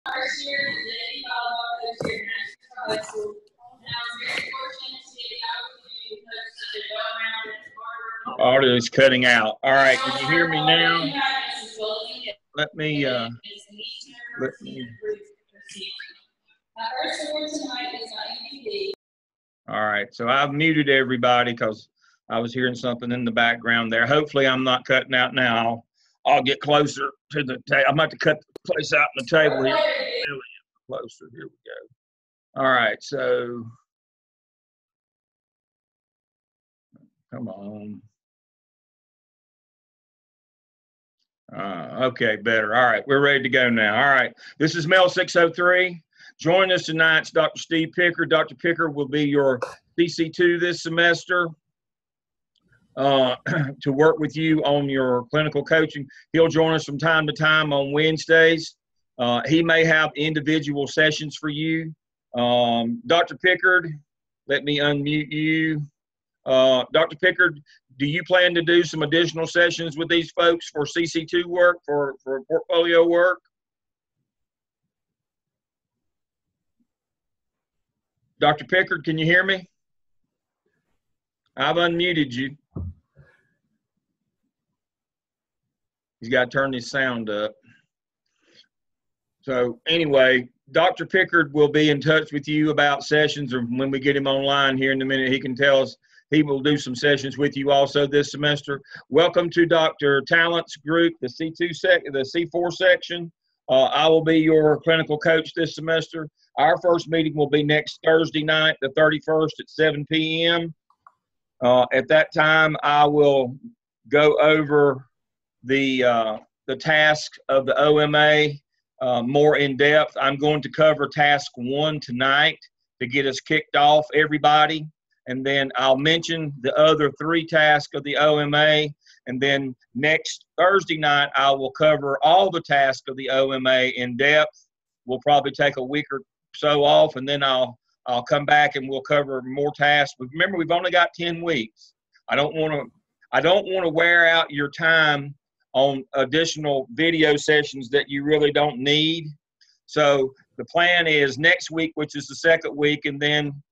First year, then followed up this year, National High School. And I was very fortunate to get the opportunity to coach such a well-rounded Harvard. Audio is cutting out. All right, can you hear me now? Let me. All right, so I've muted everybody because I was hearing something in the background there. Hopefully, I'm not cutting out now. I'll get closer to the table. I'm about to cut the place out on the table here. Really closer. Here we go. All right, so come on. Okay, better. All right, we're ready to go now. All right, this is MELS 603. Joining us tonight is Dr. Steve Pickard. Dr. Pickard will be your CC2 this semester to work with you on your clinical coaching. He'll join us from time to time on Wednesdays. He may have individual sessions for you. Dr. Pickard, let me unmute you. Dr. Pickard, do you plan to do some additional sessions with these folks for CC2 work, for portfolio work? Dr. Pickard, can you hear me? I've unmuted you. He's got to turn his sound up. So anyway, Dr. Pickard will be in touch with you about sessions, or when we get him online here in a minute, he can tell us. He will do some sessions with you also this semester. Welcome to Dr. Tallent's group, the C4 section. I will be your clinical coach this semester. Our first meeting will be next Thursday night, the 31st at 7 p.m. At that time, I will go over the task of the OMA more in depth. I'm going to cover task 1 tonight to get us kicked off, everybody. And then I'll mention the other 3 tasks of the OMA. And then next Thursday night, I will cover all the tasks of the OMA in depth. We'll probably take a week or so off, and then I'll come back and we'll cover more tasks. But remember, we've only got 10 weeks. I don't want to wear out your time on additional video sessions that you really don't need. So the plan is next week, which is the second week, and then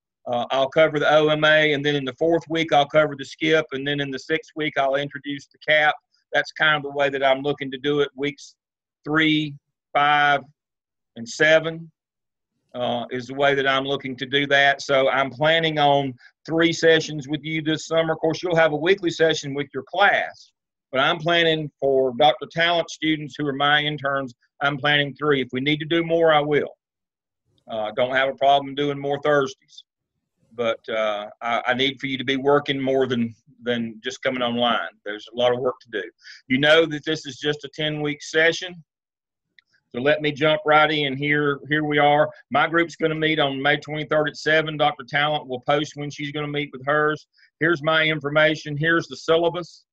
I'll cover the OMA, and then in the 4th week, I'll cover the skip, and then in the 6th week, I'll introduce the CAP. That's kind of the way that I'm looking to do it. Weeks 3, 5, and 7 is the way that I'm looking to do that. So I'm planning on 3 sessions with you this summer. Of course, you'll have a weekly session with your class, but I'm planning for Dr. Tallent students who are my interns, I'm planning 3. If we need to do more, I will. Don't have a problem doing more Thursdays. But I need for you to be working more than just coming online. There's a lot of work to do. You know that this is just a 10-week session. So let me jump right in. Here we are. My group's going to meet on May 23rd at 7. Dr. Tallent will post when she's going to meet with hers. Here's my information. Here's the syllabus.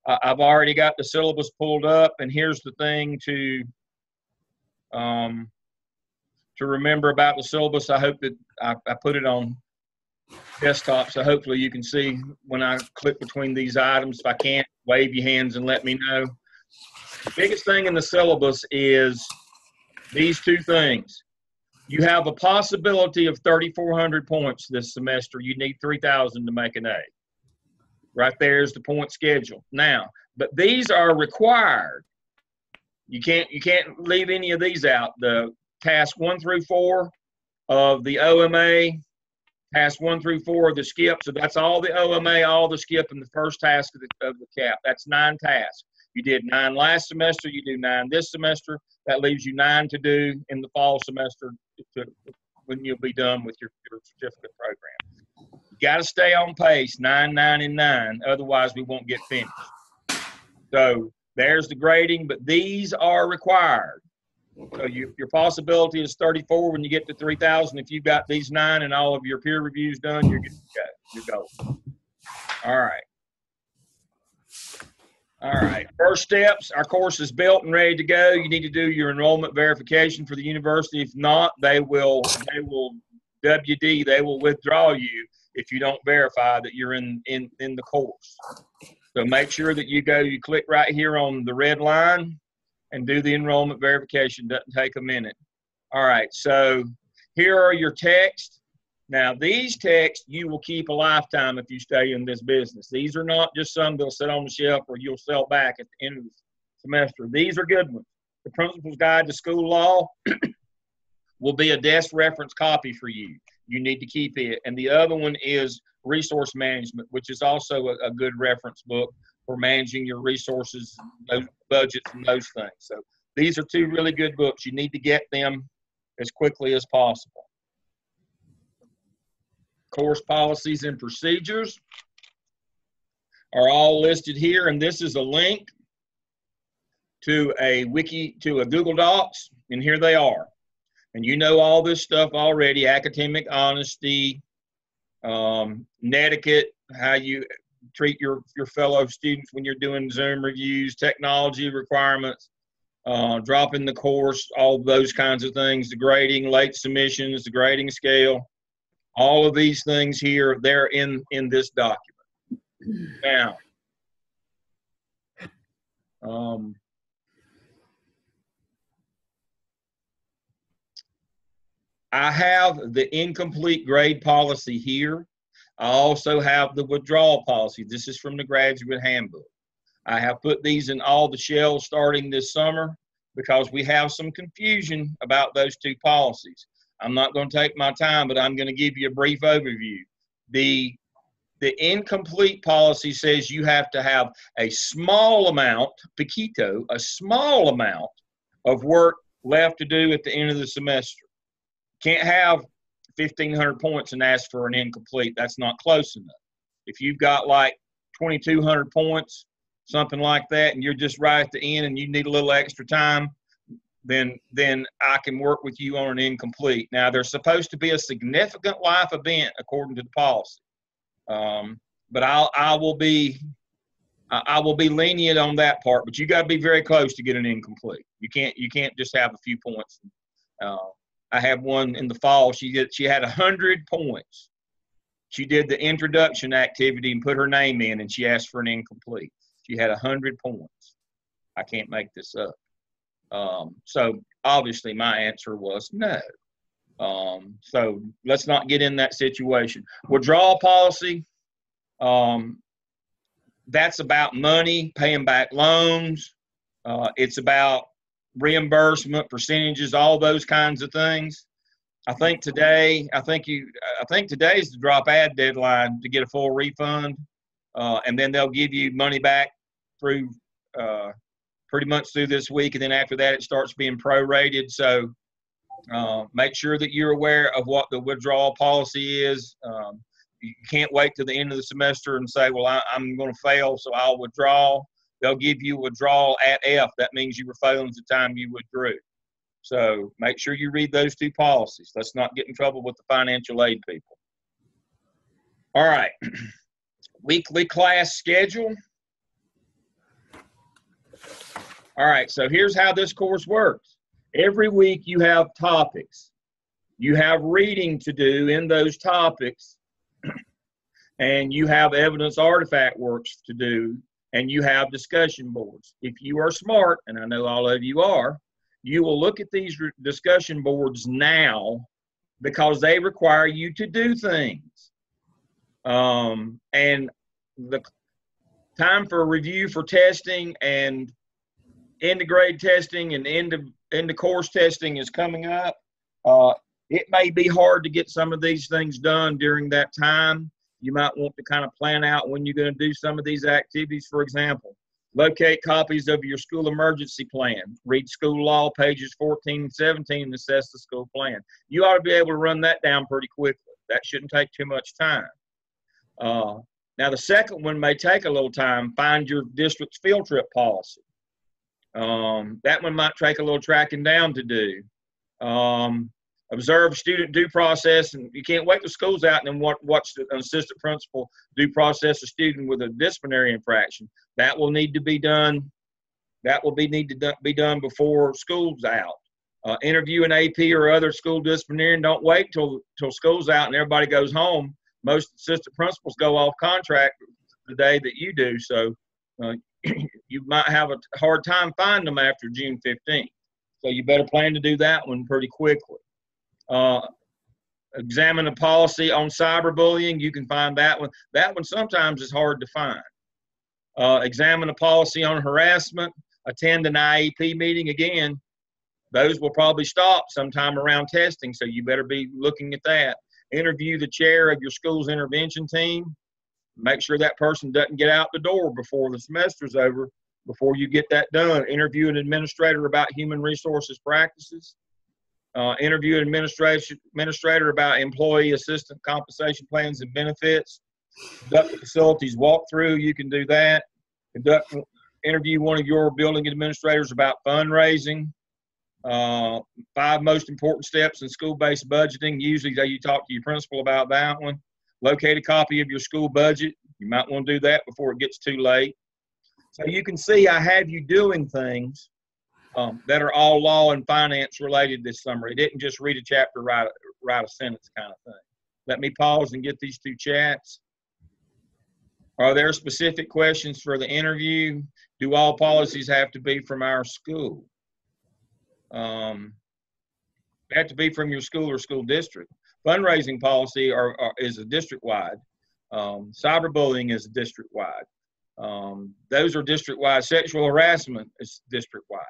I've already got the syllabus pulled up, and here's the thing to remember about the syllabus. I hope that I put it on desktop, so hopefully you can see when I click between these items. If I can't, wave your hands and let me know. The biggest thing in the syllabus is these 2 things. You have a possibility of 3,400 points this semester. You need 3,000 to make an A. Right there is the point schedule. Now, but these are required. You can't leave any of these out. The task 1 through 4 of the OMA, task 1 through 4 of the skip. So that's all the OMA, all the skip, and the first task of the CAP. That's 9 tasks. You did 9 last semester. You do 9 this semester. That leaves you 9 to do in the fall semester when you'll be done with your certificate program. You got to stay on pace, 9, 9, and 9. Otherwise, we won't get finished. So there's the grading, but these are required. So your possibility is 34 when you get to 3,000. If you've got these 9 and all of your peer reviews done, you're good to go. You're golden. All right. All right. First steps, our course is built and ready to go. You need to do your enrollment verification for the university. If not, they will WD, they will withdraw you if you don't verify that you're in the course. So make sure that you click right here on the red line and do the enrollment verification. Doesn't take a minute. All right, so here are your texts. Now, these texts you will keep a lifetime if you stay in this business. These are not just some that'll sit on the shelf or you'll sell back at the end of the semester. These are good ones. The Principal's Guide to School Law will be a desk reference copy for you. You need to keep it. And the other one is Resource Management, which is also a good reference book for managing your resources, those budgets, and those things. So these are two really good books. You need to get them as quickly as possible. Course policies and procedures are all listed here, and this is a link to a Google Docs, and here they are. And you know all this stuff already: academic honesty, netiquette, how you treat your fellow students when you're doing Zoom reviews, technology requirements, dropping the course, all those kinds of things, the grading, late submissions, the grading scale. All of these things here, they're in this document. Now, I have the incomplete grade policy here. I also have the withdrawal policy. This is from the graduate handbook. I have put these in all the shelves starting this summer because we have some confusion about those two policies. I'm not going to take my time, but I'm going to give you a brief overview. The incomplete policy says you have to have a small amount, poquito, a small amount of work left to do at the end of the semester. Can't have 1,500 points and ask for an incomplete. That's not close enough. If you've got like 2,200 points, something like that, and you're just right at the end and you need a little extra time, then I can work with you on an incomplete. Now, there's supposed to be a significant life event according to the policy, but I will be lenient on that part. But you got to be very close to get an incomplete. You can't just have a few points. I had one in the fall. She had 100 points. She did the introduction activity and put her name in, and she asked for an incomplete. She had 100 points. I can't make this up. So obviously my answer was no. So let's not get in that situation. Withdrawal policy, that's about money, paying back loans. It's about reimbursement, percentages, all those kinds of things. I think today's the drop ad deadline to get a full refund, and then they'll give you money back through pretty much through this week, and then after that it starts being prorated. So make sure that you're aware of what the withdrawal policy is. You can't wait till the end of the semester and say, well, I'm going to fail, so I'll withdraw. They'll give you a withdrawal at F. That means you were failing at the time you withdrew. So make sure you read those two policies. Let's not get in trouble with the financial aid people. All right. Weekly class schedule. All right, so here's how this course works. Every week you have topics. You have reading to do in those topics, and you have evidence artifact works to do, and you have discussion boards. If you are smart, and I know all of you are, you will look at these discussion boards now because they require you to do things. And the time for review for testing and end of grade testing and end of course testing is coming up. It may be hard to get some of these things done during that time. You might want to kind of plan out when you're going to do some of these activities. For example, locate copies of your school emergency plan. Read school law pages 14 and 17 and assess the school plan. You ought to be able to run that down pretty quickly. That shouldn't take too much time. Now, the second one may take a little time. Find your district's field trip policy. That one might take a little tracking down to do. Observe student due process, and you can't wait till school's out and then watch the assistant principal due process a student with a disciplinary infraction. That will need to be done. That will need to be done before school's out. Interview an AP or other school disciplinarian. Don't wait till school's out and everybody goes home. Most assistant principals go off contract the day that you do, so you might have a hard time finding them after June 15th. So you better plan to do that one pretty quickly. Examine a policy on cyberbullying. You can find that one. That one sometimes is hard to find. Examine a policy on harassment. Attend an IEP meeting. Again, those will probably stop sometime around testing, so you better be looking at that. Interview the chair of your school's intervention team. Make sure that person doesn't get out the door before the semester's over, before you get that done. Interview an administrator about human resources practices. Interview an administrator about employee assistant compensation plans and benefits. Conduct a facilities walkthrough. You can do that. Interview one of your building administrators about fundraising. 5 most important steps in school-based budgeting. Usually you talk to your principal about that one. Locate a copy of your school budget. You might want to do that before it gets too late. So you can see I have you doing things that are all law and finance related this summer. It didn't just read a chapter, write a sentence kind of thing. Let me pause and get these 2 chats. Are there specific questions for the interview? Do all policies have to be from our school? They have to be from your school or school district. Fundraising policy is a district-wide. Cyberbullying is district-wide. Those are district-wide. Sexual harassment is district-wide.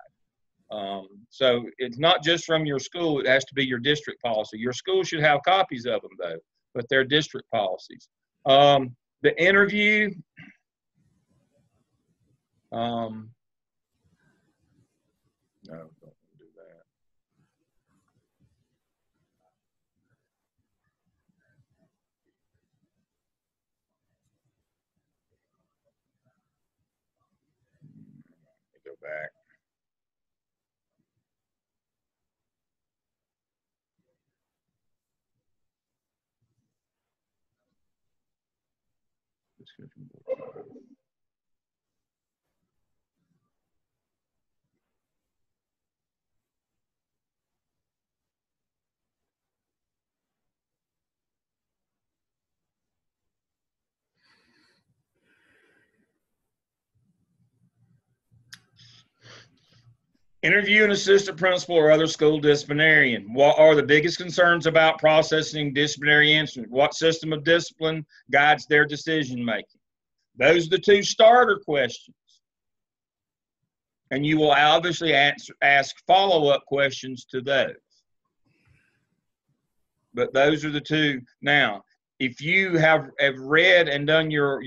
So it's not just from your school. It has to be your district policy. Your school should have copies of them, though, but they're district policies. The interview, no, don't do that. Let me go back. Interview an assistant principal or other school disciplinarian. What are the biggest concerns about processing disciplinary incidents? What system of discipline guides their decision making? Those are the 2 starter questions. And you will obviously ask follow-up questions to those. But those are the 2. Now, if you have read and done your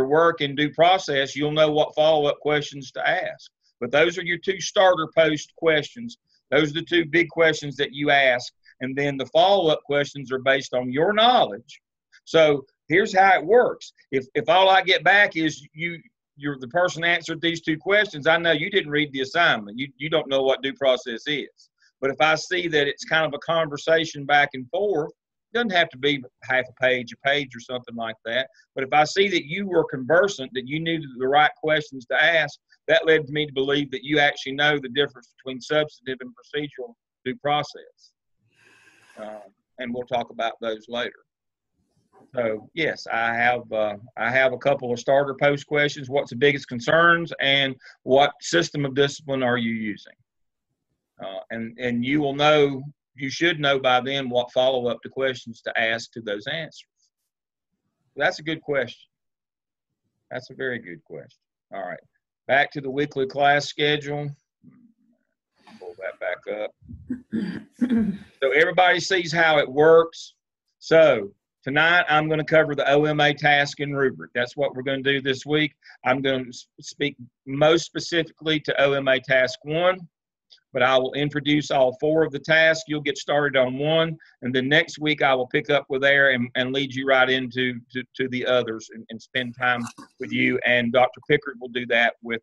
work in due process, you'll know what follow-up questions to ask. But those are your 2 starter post questions. Those are the 2 big questions that you ask. And then the follow-up questions are based on your knowledge. So here's how it works. If all I get back is you're the person answered these 2 questions, I know you didn't read the assignment. You don't know what due process is. But if I see that it's kind of a conversation back and forth, it doesn't have to be half a page or something like that. But if I see that you were conversant, that you knew the right questions to ask, that led me to believe that you actually know the difference between substantive and procedural due process. And we'll talk about those later. So yes, I have a couple of starter post questions. What's the biggest concerns, and what system of discipline are you using? And you will know, you should know by then what follow-up to questions to ask to those answers. That's a good question. That's a very good question. All right, back to the weekly class schedule. Pull that back up. So everybody sees how it works. So tonight I'm going to cover the OMA task and rubric. That's what we're going to do this week. I'm going to speak most specifically to OMA task 1. But I will introduce all 4 of the tasks. You'll get started on 1, and then next week I will pick up with there and lead you right into the others and spend time with you. And Dr. Pickard will do that with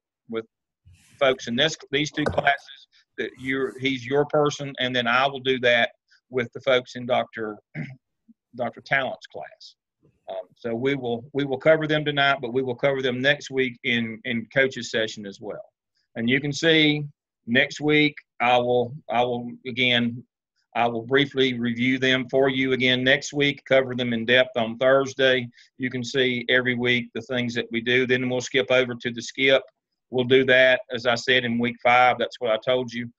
folks in these 2 classes. That he's your person, and then I will do that with the folks in Dr. Tallent's class. So we will cover them tonight, but we will cover them next week in coach's session as well. And you can see. Next week, I will briefly review them for you again next week, cover them in depth on Thursday. You can see every week the things that we do. Then we'll skip over to the skip. We'll do that, as I said, in week 5. That's what I told you.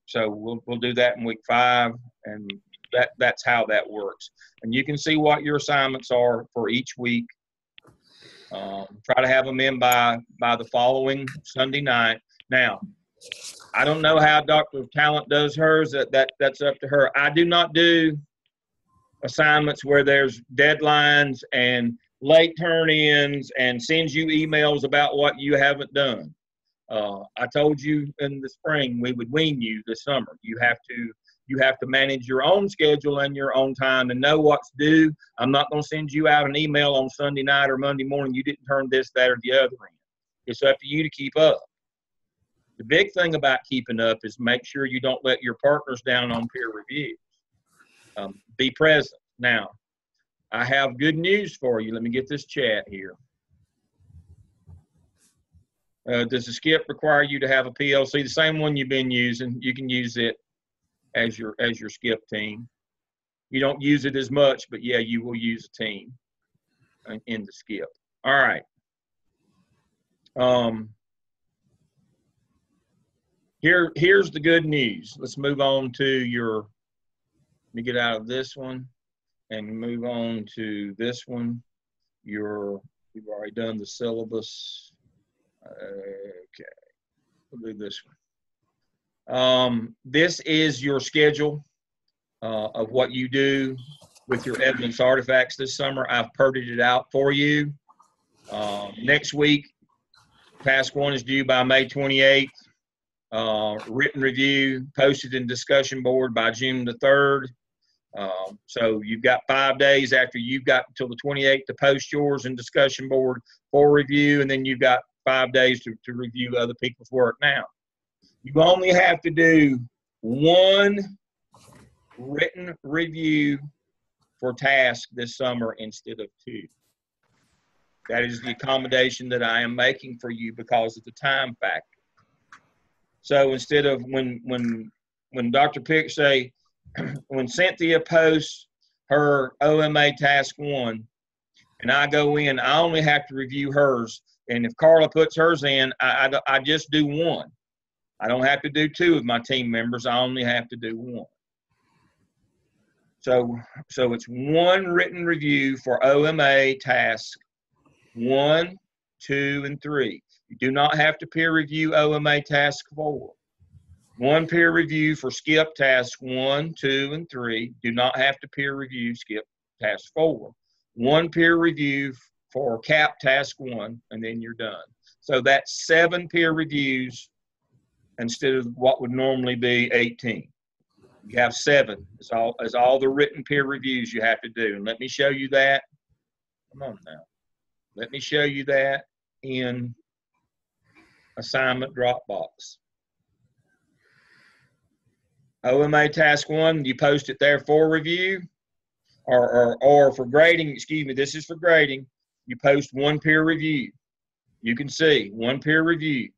So we'll do that in week 5, and that's how that works. And you can see what your assignments are for each week. Try to have them in by the following Sunday night. Now, I don't know how Dr. Tallent does hers. That's up to her. I do not do assignments where there's deadlines and late turn-ins and sends you emails about what you haven't done. I told you in the spring we would wean you this summer. You have to manage your own schedule and your own time and know what's due. I'm not going to send you out an email on Sunday night or Monday morning. You didn't turn this, that, or the other in. It's up to you to keep up. The big thing about keeping up is make sure you don't let your partners down on peer reviews. Be present. Now, I have good news for you. Let me get this chat here. Does the skip require you to have a PLC? The same one you've been using. You can use it as your skip team. You don't use it as much, but yeah, you will use a team in the skip. All right. Here's the good news. Let's move on to let me get out of this one and move on to this one. You've already done the syllabus. Okay, we'll do this one. This is your schedule of what you do with your evidence artifacts this summer. I've printed it out for you. Next week, task 1 is due by May 28th. Written review posted in discussion board by June the 3rd. So you've got 5 days after you've got until the 28th to post yours in discussion board for review, and then you've got 5 days to review other people's work. Now, you only have to do 1 written review for task this summer instead of 2. That is the accommodation that I am making for you because of the time factor. So instead of when Dr. Pick say, when Cynthia posts her OMA task 1 and I go in, I only have to review hers. And if Carla puts hers in, I just do 1. I don't have to do 2 of my team members. I only have to do 1. So it's 1 written review for OMA task 1, 2, and 3. You do not have to peer review OMA task 4. 1 peer review for skip task 1, 2, and 3. Do not have to peer review skip task 4. 1 peer review for cap task 1, and then you're done. So that's 7 peer reviews instead of what would normally be 18. You have 7. It's all the written peer reviews you have to do. And let me show you that. Come on now. Let me show you that in assignment Dropbox. OMA task 1, you post it there for review, or for grading, excuse me, this is for grading. You post 1 peer review. You can see 1 peer review,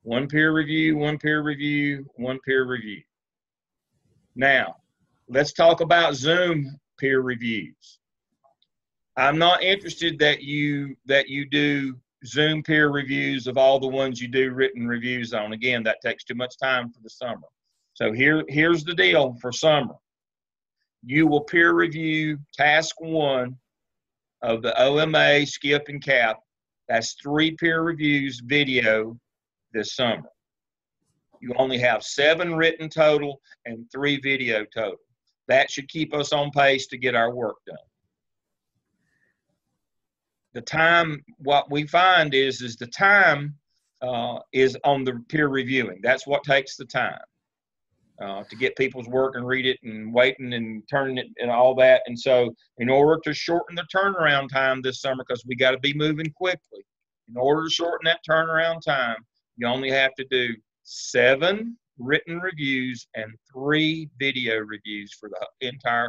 1 peer review, 1 peer review, 1 peer review. Now, let's talk about Zoom peer reviews. I'm not interested that you do Zoom peer reviews of all the ones you do written reviews on. Again, that takes too much time for the summer. So here's the deal for summer. You will peer review task 1 of the OMA, skip, and cap. That's 3 peer reviews video this summer. You only have 7 written total and 3 video total. That should keep us on pace to get our work done. The time, what we find is the time is on the peer reviewing. That's what takes the time. To get people's work and read it and waiting and turning it and all that. And so in order to shorten the turnaround time this summer, because we got to be moving quickly, in order to shorten that turnaround time, you only have to do 7 written reviews and 3 video reviews for the entire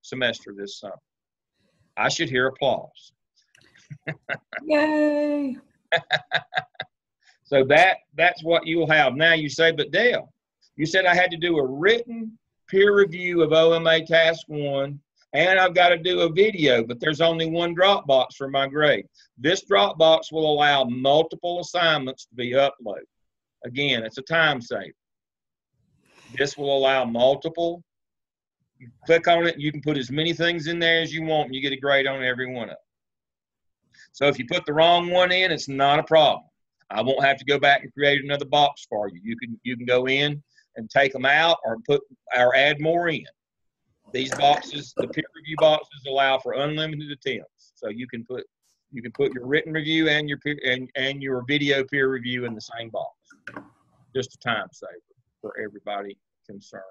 semester this summer. I should hear applause. Yay! So that's what you'll have. Now you say, but Dale, you said I had to do a written peer review of OMA task 1, and I've got to do a video, but there's only 1 Dropbox for my grade. This Dropbox will allow multiple assignments to be uploaded. Again, it's a time saver. This will allow multiple. You click on it, you can put as many things in there as you want, and you get a grade on every one of them. So if you put the wrong one in, it's not a problem. I won't have to go back and create another box for you. You can go in and take them out or add more in. These boxes, the peer review boxes, allow for unlimited attempts. So you can put your written review and your video peer review in the same box. Just a time saver for everybody concerned.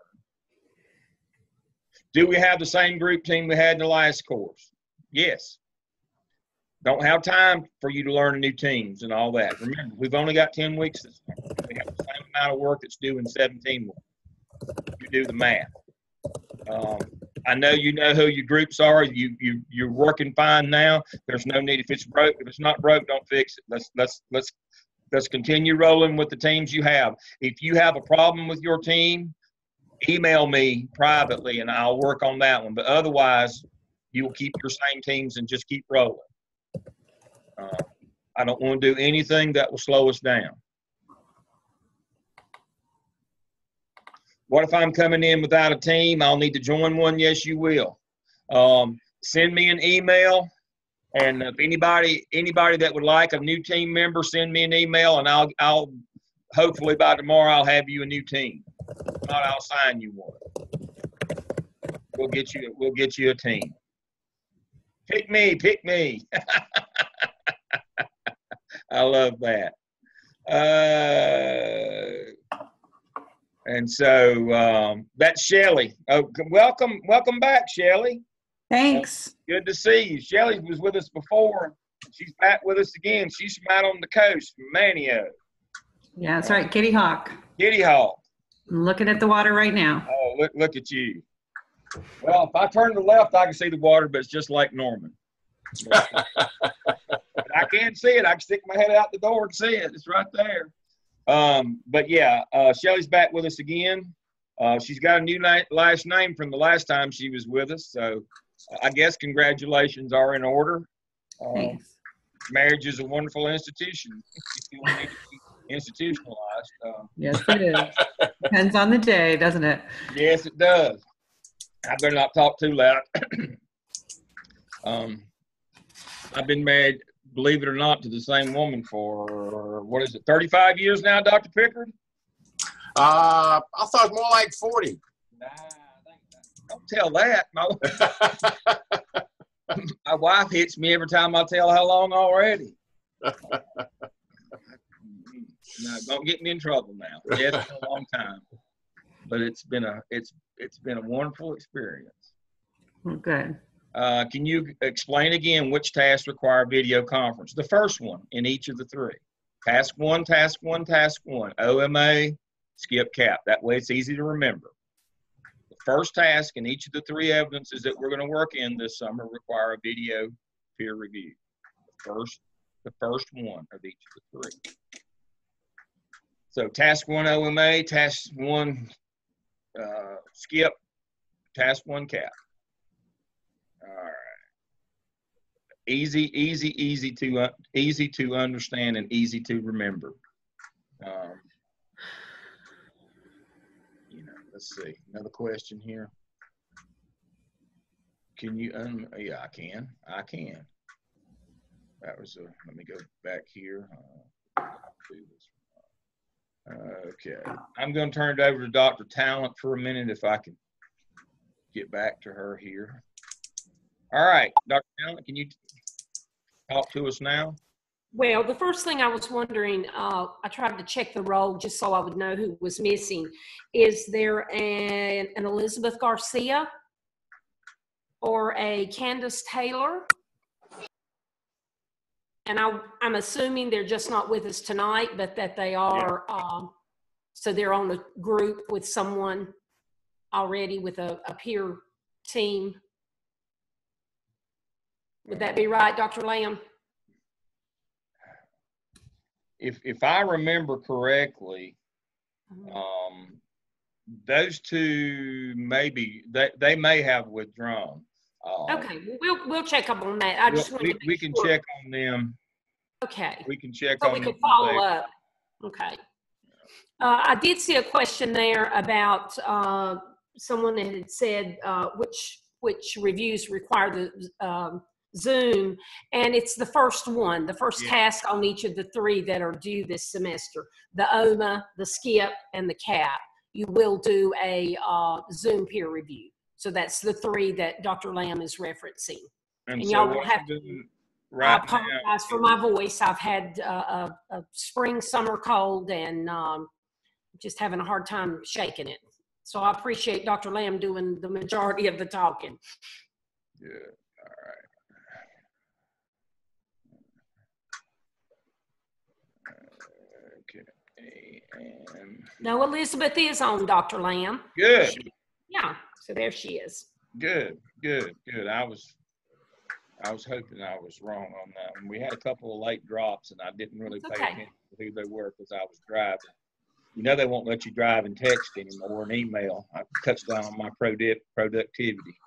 Do we have the same group team we had in the last course? Yes. Don't have time for you to learn new teams and all that. Remember, we've only got 10 weeks this time. We have the same amount of work that's due in 17 weeks. You do the math. I know you know who your groups are. You're working fine now. There's no need. If it's broke, if it's not broke, don't fix it. Let's continue rolling with the teams you have. If you have a problem with your team, email me privately and I'll work on that one. But otherwise, you will keep your same teams and just keep rolling. I don't want to do anything that will slow us down. What if I'm coming in without a team? I'll need to join one. Yes, you will. Send me an email, and if anybody that would like a new team member, send me an email, and I'll hopefully by tomorrow I'll have you a new team. If not, I'll sign you one. We'll get you a team. Pick me. I love that. And so that's Shelly. Oh, welcome back, Shelly. Thanks. Good to see you. Shelly was with us before. She's back with us again. She's from out on the coast, from Manio. Yeah, that's right. Kitty Hawk. Kitty Hawk. I'm looking at the water right now. Oh, look at you. Well, if I turn to the left, I can see the water, but it's just like Norman. I can't see it. I can stick my head out the door and see it. It's right there. But yeah, Shelly's back with us again. She's got a new last name from the last time she was with us. So I guess congratulations are in order. Thanks. Marriage is a wonderful institution. You need to be institutionalized. Yes, it is. Depends on the day, doesn't it? Yes, it does. I better not talk too loud. I've been married, believe it or not, to the same woman for, 35 years now, Dr. Pickard? I thought more like 40. Nah, don't tell that. My wife hits me every time I tell how long already. No, don't get me in trouble now. Yeah, it's been a long time, but it's been a wonderful experience. Good. Can you explain again which tasks require video conference? The first one in each of the three. Task one, task one, task one. OMA, skip cap. That way it's easy to remember. The first task in each of the three evidences that we're going to work in this summer require a video peer review. The first one of each of the three. So task one OMA, task one skip, task one cap. All right. Easy to understand and easy to remember. Let's see. Another question here. Can you? Yeah, I can. That was let me go back here. Okay. I'm going to turn it over to Dr. Tallent for a minute if I can get back to her here. All right, Dr. Tallent, can you talk to us now? Well, the first thing I was wondering, I tried to check the roll just so I would know who was missing. Is there an Elizabeth Garcia or a Candace Taylor? And I'm assuming they're just not with us tonight, but that they are, so they're on a group with someone already with a peer team. Would that be right, Dr. Lamb? If I remember correctly, those two they may have withdrawn. Okay, we'll check up on that. I just wanted to we can check on them. Okay. We can check so on we them. Can follow up. Okay. I did see a question there about someone that had said which reviews require the Zoom, and it's the first one, the first task on each of the 3 that are due this semester: the OMA, the SKIP, and the CAP. You will do a Zoom peer review. So that's the 3 that Dr. Lamb is referencing. And so y'all will have to. Right, I apologize for my voice. I've had a spring, summer cold, and just having a hard time shaking it. So I appreciate Dr. Lamb doing the majority of the talking. Good. All right. Okay. And no, Elizabeth is on, Dr. Lamb. Good. Yeah. So there she is. Good. I was hoping I was wrong on that one. We had a couple of late drops, and I didn't really pay attention to who they were because I was driving. You know they won't let you drive and text anymore and email. It cuts down on my productivity.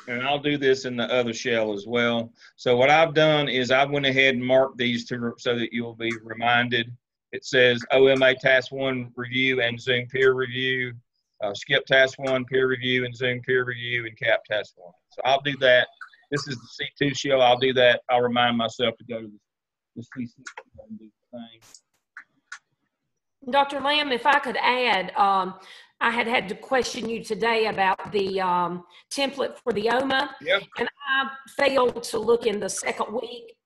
And I'll do this in the other shell as well. So what I've done is I went ahead and marked these so that you'll be reminded. It says OMA Task 1 review and Zoom peer review. SKIP Task 1 peer review and Zoom peer review, and CAP Task 1. So I'll do that. This is the C2 shell. I'll do that. I'll remind myself to go to the C6 and do the same. Dr. Lamb, if I could add, I had to question you today about the template for the OMA. Yep. And I failed to look in the second week,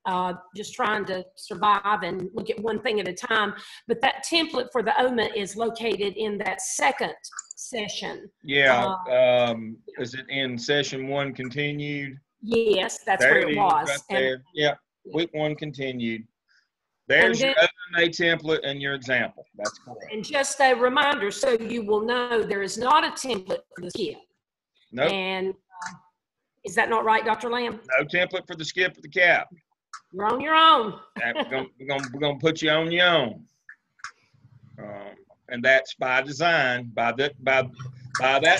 just trying to survive and look at one thing at a time. But that template for the OMA is located in that second session. Yeah. Is it in session 1 continued? Yes, that's there where it was. Right there. Yeah. Week 1 continued. There's your OMA template and your example. That's correct. And just a reminder, so you will know there is not a template for the SKIP. Nope. And is that not right, Dr. Lamb? No template for the SKIP or the CAP. You're on your own. We're gonna put you on your own. And that's by design. By that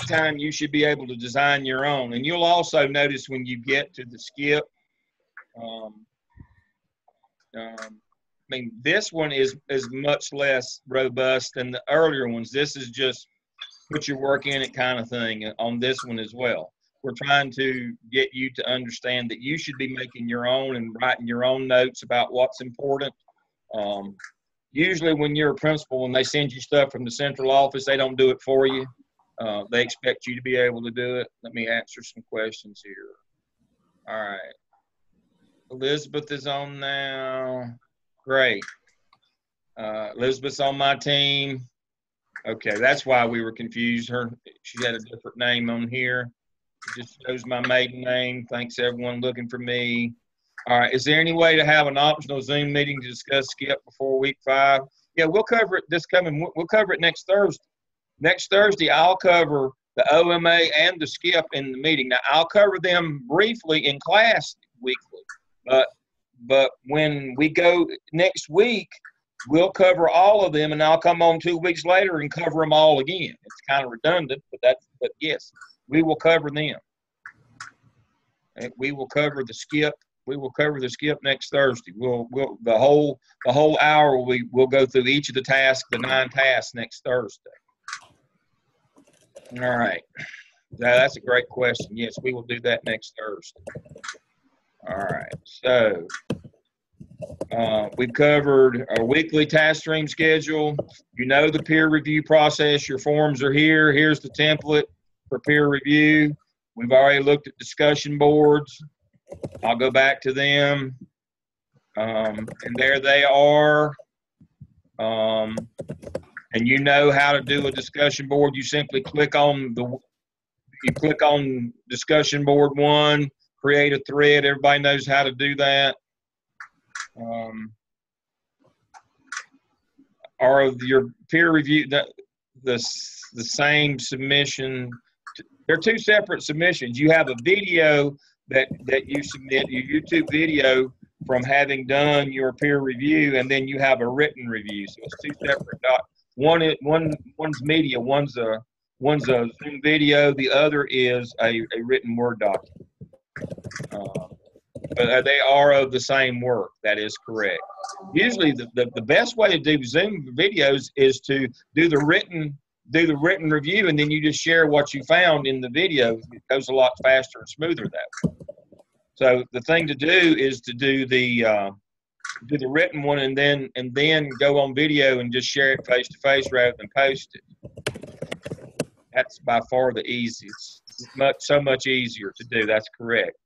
time, you should be able to design your own. And you'll also notice when you get to the SKIP, I mean, this one is much less robust than the earlier ones. This is just put your work in it kind of thing on this one as well. We're trying to get you to understand that you should be making your own and writing your own notes about what's important. Usually when you're a principal and they send you stuff from the central office, they don't do it for you. They expect you to be able to do it. Let me answer some questions here. All right. Elizabeth is on now. Great. Elizabeth's on my team. Okay, that's why we were confused. She had a different name on here. It just shows my maiden name. Thanks everyone looking for me. All right, is there any way to have an optional Zoom meeting to discuss SKIP before week 5? Yeah, we'll cover it we'll cover it next Thursday. Next Thursday, I'll cover the OMA and the SKIP in the meeting. Now, I'll cover them briefly in class weekly, but when we go next week, we'll cover all of them, and I'll come on 2 weeks later and cover them all again. It's kind of redundant, but yes, we will cover them. And we will cover the SKIP. We will cover the SKIP next Thursday. The whole hour we'll go through each of the tasks, the 9 tasks next Thursday. All right. That's a great question. Yes, we will do that next Thursday. All right. So we've covered our weekly task stream schedule. You know the peer review process. Your forms are here. Here's the template for peer review. We've already looked at discussion boards. I'll go back to them. And there they are. And you know how to do a discussion board. You simply click on discussion board 1, create a thread. Everybody knows how to do that. Are your peer review the same submission? They're 2 separate submissions. You have a video that you submit, your YouTube video from having done your peer review, and then you have a written review. So it's 2 separate one's media, one's a Zoom video, the other is a written Word document. but they are of the same work. That is correct. Usually the best way to do Zoom videos is to do the written review, and then you just share what you found in the video. It goes a lot faster and smoother that way. So the thing to do is to do the written one and then go on video and just share it face to face rather than post it. That's by far the easiest. So much easier to do. That's correct.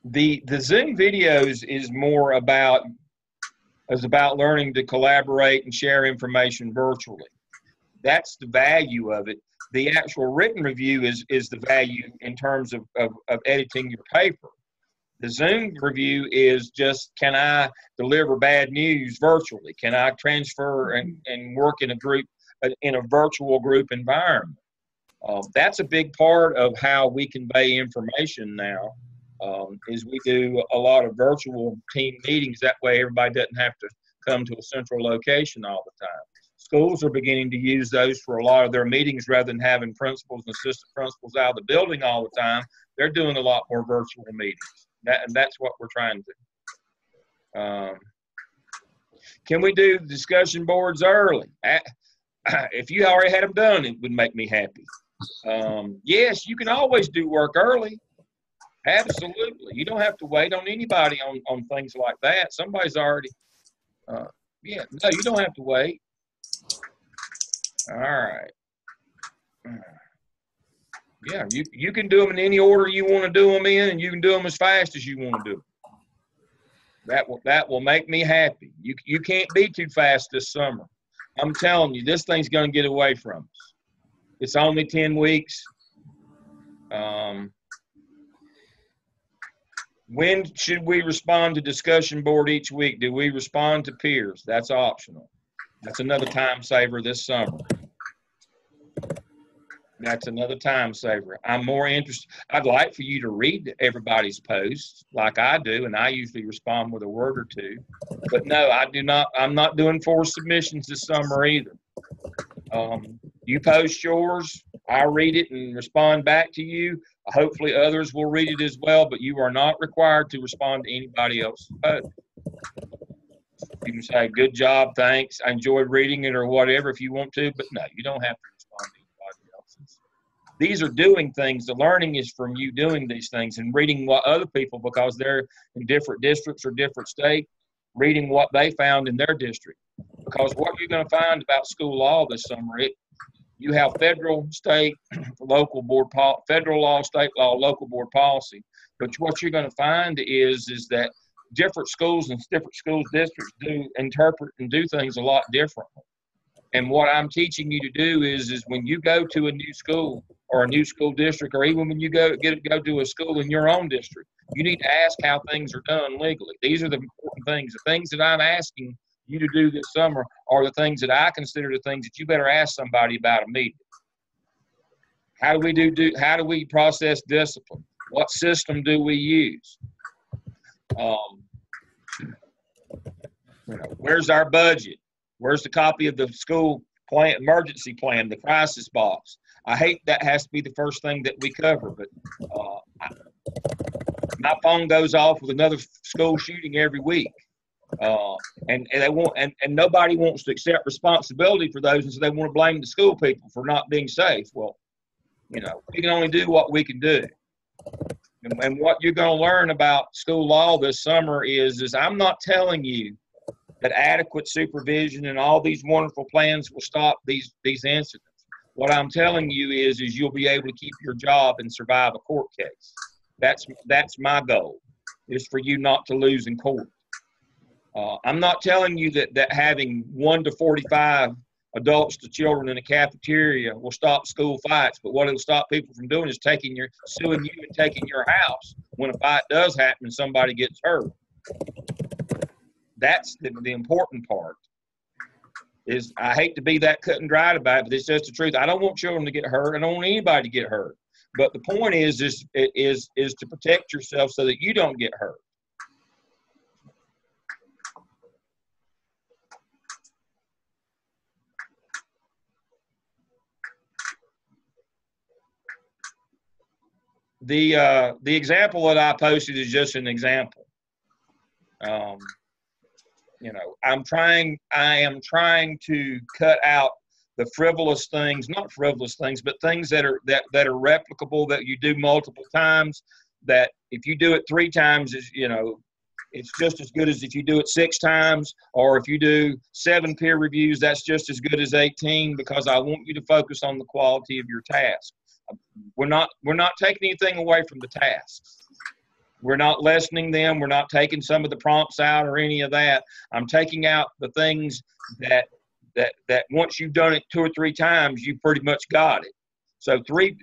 The Zoom videos is about learning to collaborate and share information virtually. That's the value of it. The actual written review is the value in terms of editing your paper. The Zoom review is just, can I deliver bad news virtually? Can I transfer and work in a virtual group environment? That's a big part of how we convey information now, is we do a lot of virtual team meetings. That way everybody doesn't have to come to a central location all the time. Schools are beginning to use those for a lot of their meetings rather than having principals and assistant principals out of the building all the time. They're doing a lot more virtual meetings. And that's what we're trying to do. Can we do discussion boards early? If you already had them done, it would make me happy. Yes, you can always do work early. Absolutely. You don't have to wait on anybody on things like that. Somebody's already, no, you don't have to wait. All right. Yeah, you can do them in any order you want to do them in, and you can do them as fast as you want to do them. That will make me happy. You can't be too fast this summer. I'm telling you, this thing's going to get away from us. It's only 10 weeks. When should we respond to discussion board each week? Do we respond to peers? That's optional. That's another time saver this summer. That's another time saver. I'm more interested. I'd like for you to read everybody's posts like I do, and I usually respond with a word or two. But no, I do not. I'm not doing forced submissions this summer either. You post yours, I read it and respond back to you. Hopefully others will read it as well, but you are not required to respond to anybody else's post. You can say, good job, thanks, I enjoyed reading it or whatever if you want to, but no, you don't have to respond to anybody else's. These are doing things. The learning is from you doing these things and reading what other people, because they're in different districts or different states, reading what they found in their district. Because what you're going to find about school law this summer, you have federal, state, local board, federal law, state law, local board policy. But what you're going to find is that different schools and different schools districts do interpret and do things a lot differently. And what I'm teaching you to do is when you go to a new school or a new school district, or even when you go to a school in your own district, you need to ask how things are done legally. These are the important things. The things that I'm asking you to do this summer are the things that I consider the things that you better ask somebody about immediately. How do we process discipline? What system do we use? Where's our budget? Where's the copy of the school plan, emergency plan, the crisis box? I hate that has to be the first thing that we cover, but my phone goes off with another school shooting every week. And nobody wants to accept responsibility for those, and so they want to blame the school people for not being safe. Well, we can only do what we can do. And what you're going to learn about school law this summer is I'm not telling you that adequate supervision and all these wonderful plans will stop these incidents. What I'm telling you is you'll be able to keep your job and survive a court case. That's my goal, is for you not to lose in court. I'm not telling you that having 1 to 45 adults to children in a cafeteria will stop school fights, but what it'll stop people from doing is suing you and taking your house when a fight does happen and somebody gets hurt. That's the important part. Is I hate to be that cut and dried about it, but it's just the truth. I don't want children to get hurt. I don't want anybody to get hurt. But the point is to protect yourself so that you don't get hurt. the example that I posted is just an example. You know, I am trying to cut out the frivolous things, not frivolous things, but things that are replicable, that you do multiple times, that if you do it 3 times, is, you know, it's just as good as if you do it 6 times, or if you do 7 peer reviews, that's just as good as 18, because I want you to focus on the quality of your task. We're not taking anything away from the tasks. We're not lessening them. We're not taking some of the prompts out or any of that. I'm taking out the things that once you've done it 2 or 3 times, you pretty much got it. So three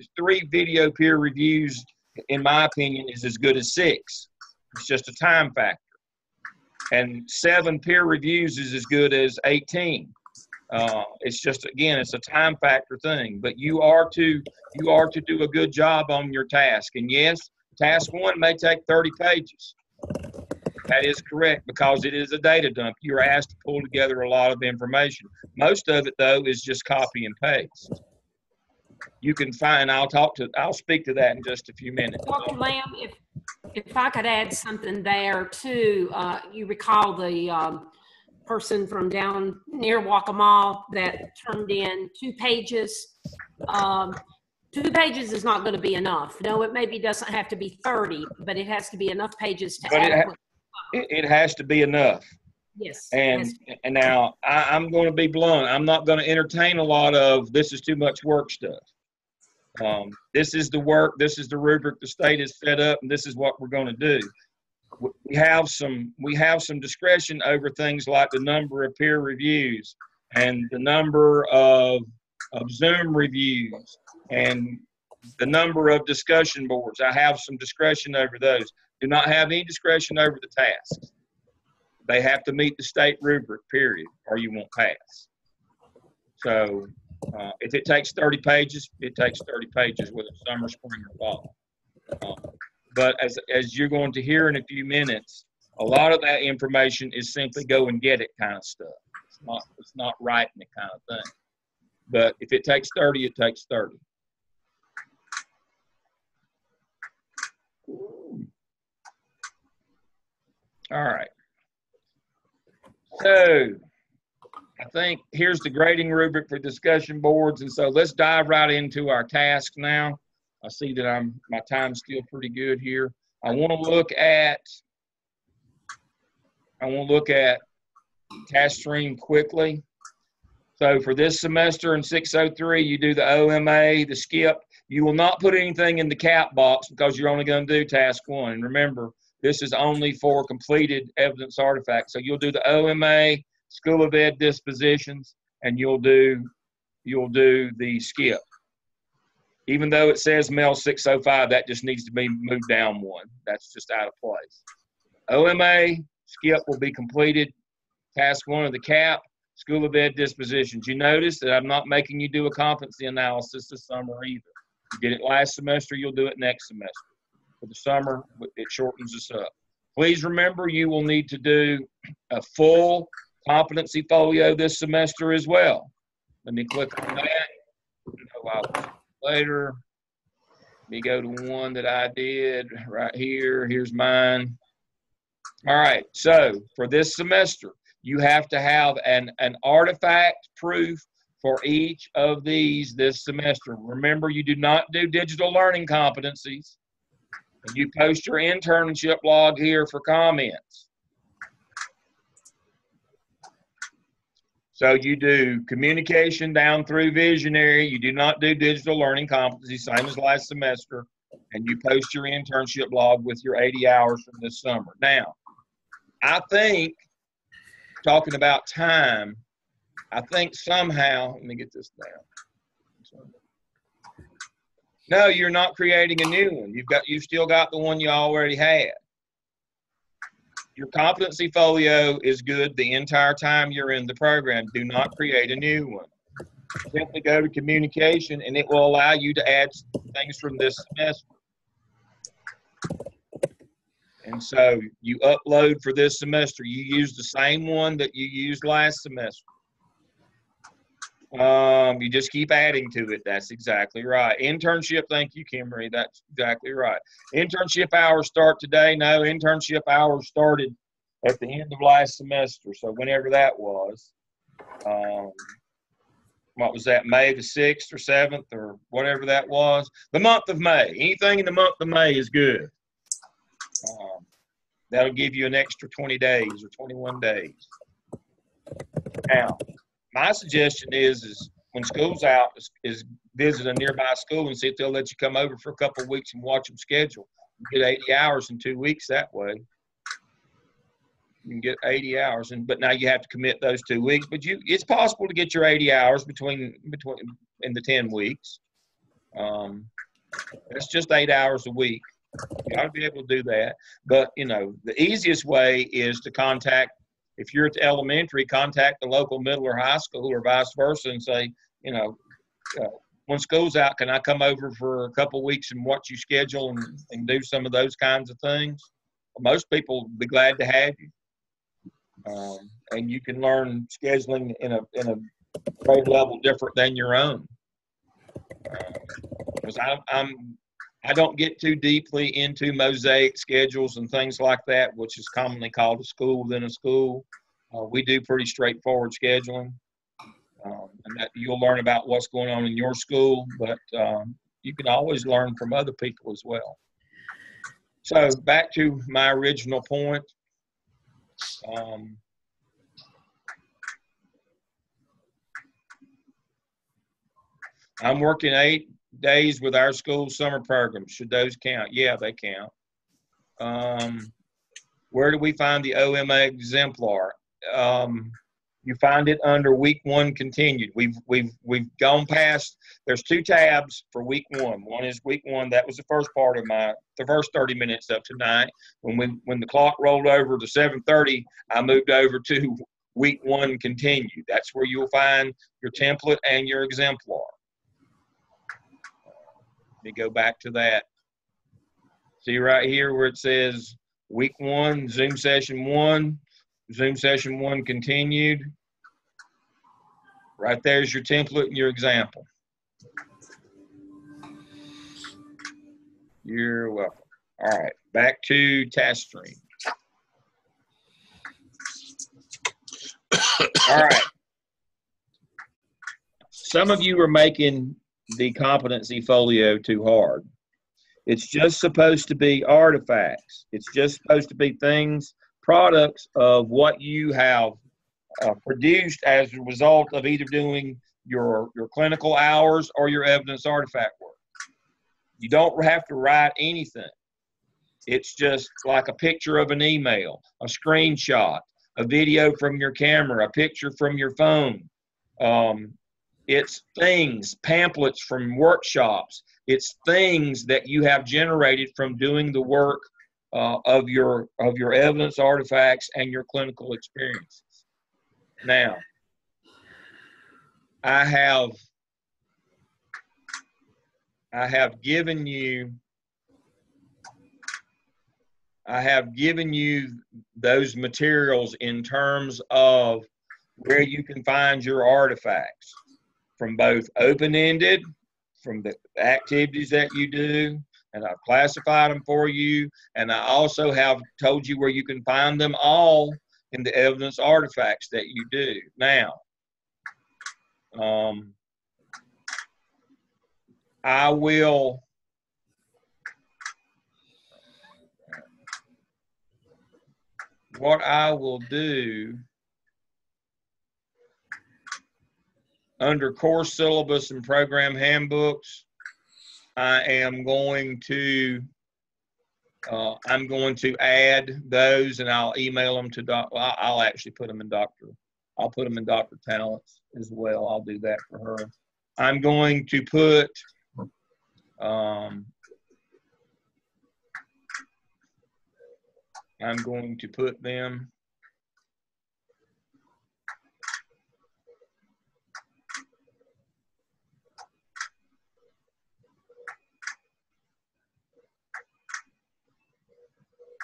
video peer reviews, in my opinion, is as good as 6. It's just a time factor. And 7 peer reviews is as good as 18. It's just, again, it's a time factor thing. But you are to do a good job on your task. And yes, task 1 may take 30 pages. That is correct, because it is a data dump. You're asked to pull together a lot of information. Most of it, though, is just copy and paste. You can find, I'll speak to that in just a few minutes. Dr. Lamb, if I could add something there too, you recall the person from down near Waccamaw that turned in 2 pages. 2 pages is not going to be enough. No, it maybe doesn't have to be 30, but it has to be enough pages to adequately. It has to be enough. Yes. And now I'm going to be blunt. I'm not going to entertain a lot of this is too much work stuff. This is the work. This is the rubric the state has set up, and this is what we're going to do. We have some discretion over things like the number of peer reviews and the number of Zoom reviews and the number of discussion boards. I have some discretion over those. Do not have any discretion over the tasks. They have to meet the state rubric, period, or you won't pass. So if it takes 30 pages, it takes 30 pages, whether it's summer, spring, or fall. But as you're going to hear in a few minutes, a lot of that information is simply go and get it kind of stuff. It's not writing it kind of thing. But if it takes 30, it takes 30. All right. So I think here's the grading rubric for discussion boards. And so let's dive right into our task now. I see that my time's still pretty good here. I want to look at task stream quickly. So for this semester in 603, you do the OMA, the skip. You will not put anything in the cap box because you're only going to do task 1. And remember, this is only for completed evidence artifacts. So you'll do the OMA, School of Ed dispositions, and you'll do the skip. Even though it says MELS 605, that just needs to be moved down 1. That's just out of place. OMA, skip will be completed. Task 1 of the cap, School of Ed dispositions. You notice that I'm not making you do a competency analysis this summer either. You did it last semester, you'll do it next semester. For the summer, it shortens us up. Please remember, you will need to do a full competency folio this semester as well. Let me click on that. Later, let me go to one that I did right here. Here's mine. All right, so for this semester, you have to have an artifact proof for each of these this semester. Remember, you do not do digital learning competencies. You post your internship log here for comments. So you do communication down through visionary. You do not do digital learning competency, same as last semester. And you post your internship log with your 80 hours from this summer. Now, I think, talking about time, I think somehow, let me get this down. No, you're not creating a new one. You've still got the one you already had. Your competency folio is good the entire time you're in the program. Do not create a new one. Simply go to communication, and it will allow you to add things from this semester. And so you upload for this semester. You use the same one that you used last semester. You just keep adding to it. That's exactly right. Internship, thank you, Kimberly. That's exactly right. Internship hours start today. No, internship hours started at the end of last semester. So whenever that was, what was that, May the 6th or 7th or whatever that was? The month of May. Anything in the month of May is good. That'll give you an extra 20 days or 21 days. Now, my suggestion is when school's out, is visit a nearby school and see if they'll let you come over for a couple of weeks and watch them schedule. You get 80 hours in 2 weeks that way. You can get 80 hours, but now you have to commit those 2 weeks. But it's possible to get your 80 hours between in the 10 weeks. That's just 8 hours a week. You ought to be able to do that. But, the easiest way is to contact, if you're at the elementary, contact the local middle or high school or vice versa and say, when school's out, can I come over for a couple of weeks and watch you schedule and do some of those kinds of things? Well, most people would be glad to have you. And you can learn scheduling in a grade level different than your own. Because I don't get too deeply into mosaic schedules and things like that, which is commonly called a school within a school. We do pretty straightforward scheduling. And that you'll learn about what's going on in your school, but you can always learn from other people as well. So back to my original point. I'm working 8 days with our school summer program. Should those count? Yeah, they count. Where do we find the OMA exemplar? You find it under week 1 continued. We've gone past. There's 2 tabs for week 1. One is week 1. That was the first part of the first 30 minutes of tonight. When the clock rolled over to 7:30, I moved over to week 1 continued. That's where you'll find your template and your exemplar. Let me go back to that. See right here where it says week 1, Zoom session 1. Zoom session 1 continued. Right there's your template and your example. You're welcome. All right, back to task stream. All right. Some of you are making the competency folio too hard. It's just supposed to be artifacts. It's just supposed to be things, products of what you have produced as a result of either doing your clinical hours or your evidence artifact work. You don't have to write anything. It's just like a picture of an email, a screenshot, a video from your camera, a picture from your phone. It's things, pamphlets from workshops. It's things that you have generated from doing the work of your evidence artifacts and your clinical experiences. Now, I have given you those materials in terms of where you can find your artifacts, from both open-ended, from the activities that you do, and I've classified them for you, and I also have told you where you can find them all in the evidence artifacts that you do. Now, what I will do under course syllabus and program handbooks, I am going to I'm going to add those, and I'll email them to I'll actually put them in I'll put them in Dr. Tallent's as well. I'll do that for her. I'm going to put them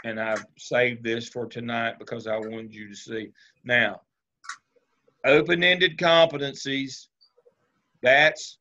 and I've saved this for tonight because I wanted you to see. Now, open-ended competencies That's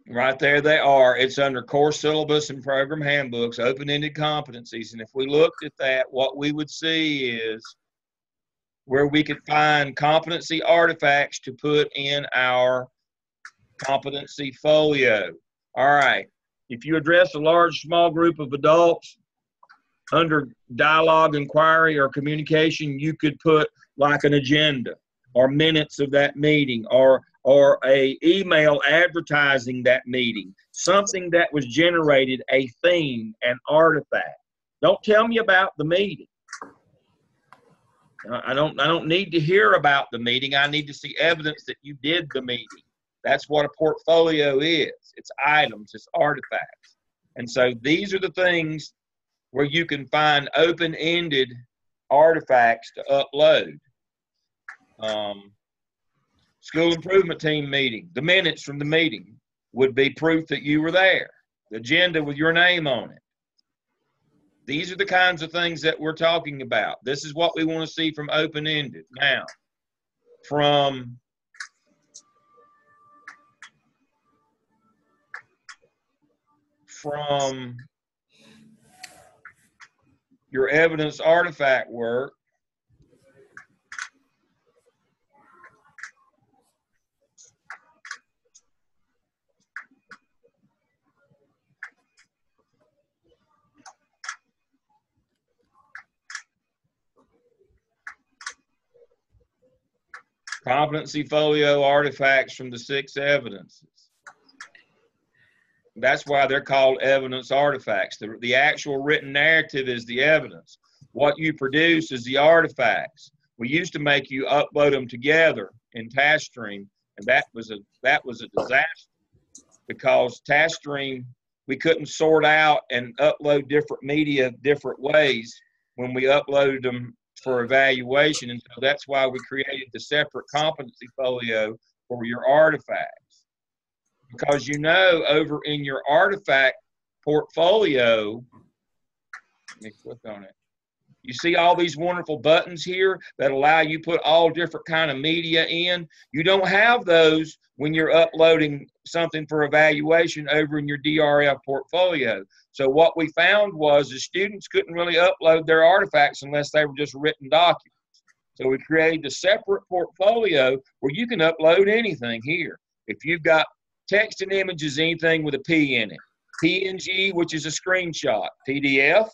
right there they are. It's under course syllabus and program handbooks, open-ended competencies. And if we looked at that, what we would see is where we could find competency artifacts to put in our competency folio. All right. If you address a large, small group of adults under dialogue, inquiry, or communication, you could put like an agenda or minutes of that meeting or a email advertising that meeting, something that was generated, a theme, an artifact. Don't tell me about the meeting. I don't need to hear about the meeting. I need to see evidence that you did the meeting. That's what a portfolio is. It's items, it's artifacts. And so these are the things where you can find open-ended artifacts to upload. School improvement team meeting, the minutes from the meeting would be proof that you were there. The agenda with your name on it. These are the kinds of things that we're talking about. This is what we want to see from open-ended. Now, from your evidence artifact work, competency folio artifacts from the 6 evidences. That's why they're called evidence artifacts. The actual written narrative is the evidence. What you produce is the artifacts. We used to make you upload them together in TaskStream, and that was a disaster because TaskStream, we couldn't sort out and upload different media different ways when we uploaded them for evaluation, and so that's why we created the separate competency folio for your artifacts. Because you know, over in your artifact portfolio, let me click on it. You see all these wonderful buttons here that allow you to put all different kind of media in. You don't have those when you're uploading something for evaluation over in your DRF portfolio. So what we found was the students couldn't really upload their artifacts unless they were just written documents. So we created a separate portfolio where you can upload anything here. If you've got text and images, anything with a P in it. PNG, which is a screenshot. PDF,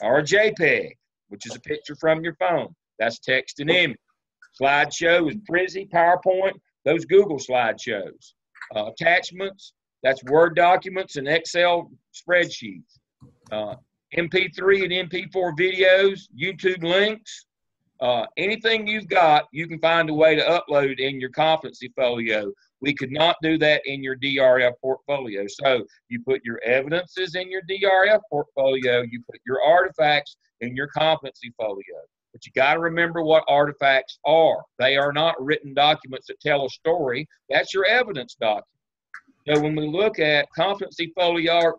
or a JPEG, which is a picture from your phone. That's text and image. Slideshow is Prezi, PowerPoint, those Google slideshows. Attachments, that's Word documents and Excel spreadsheets. MP3 and MP4 videos, YouTube links, anything you've got, you can find a way to upload in your competency folio. We could not do that in your DRF portfolio. So you put your evidences in your DRF portfolio, you put your artifacts in your competency folio. But you got to remember what artifacts are. They are not written documents that tell a story. That's your evidence document. So when we look at competency folio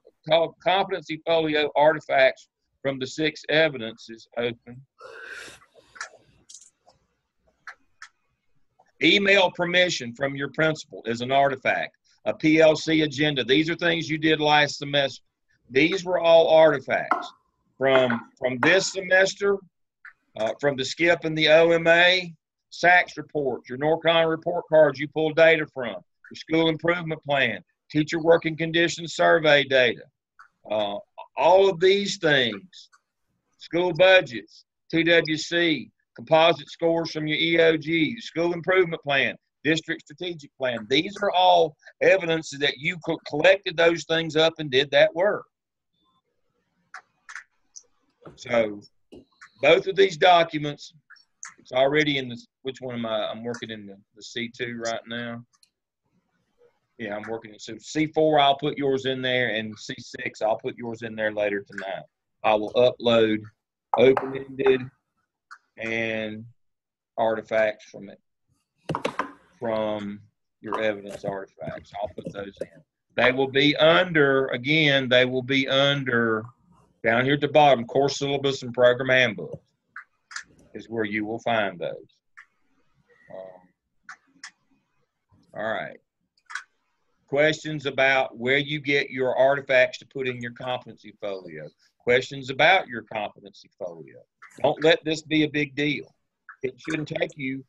artifacts from the 6 evidences, open. Email permission from your principal is an artifact. A PLC agenda. These are things you did last semester. These were all artifacts. From this semester, from the SCIP and the OMA, SACS reports, your NORCON report cards you pull data from, your school improvement plan, teacher working conditions survey data. All of these things, school budgets, TWC, composite scores from your EOG, school improvement plan, district strategic plan. These are all evidence that you collected those things up and did that work. So both of these documents, it's already in the, which one am I? I'm working in the C2 right now. Yeah, I'm working in, so C4, I'll put yours in there, and C6, I'll put yours in there later tonight. I will upload open-ended and artifacts from it. from your evidence artifacts. I'll put those in. They will be under, again, they will be under, down here at the bottom, course syllabus and program handbook is where you will find those. All right. Questions about where you get your artifacts to put in your competency folio. Questions about your competency folio. Don't let this be a big deal. It shouldn't take you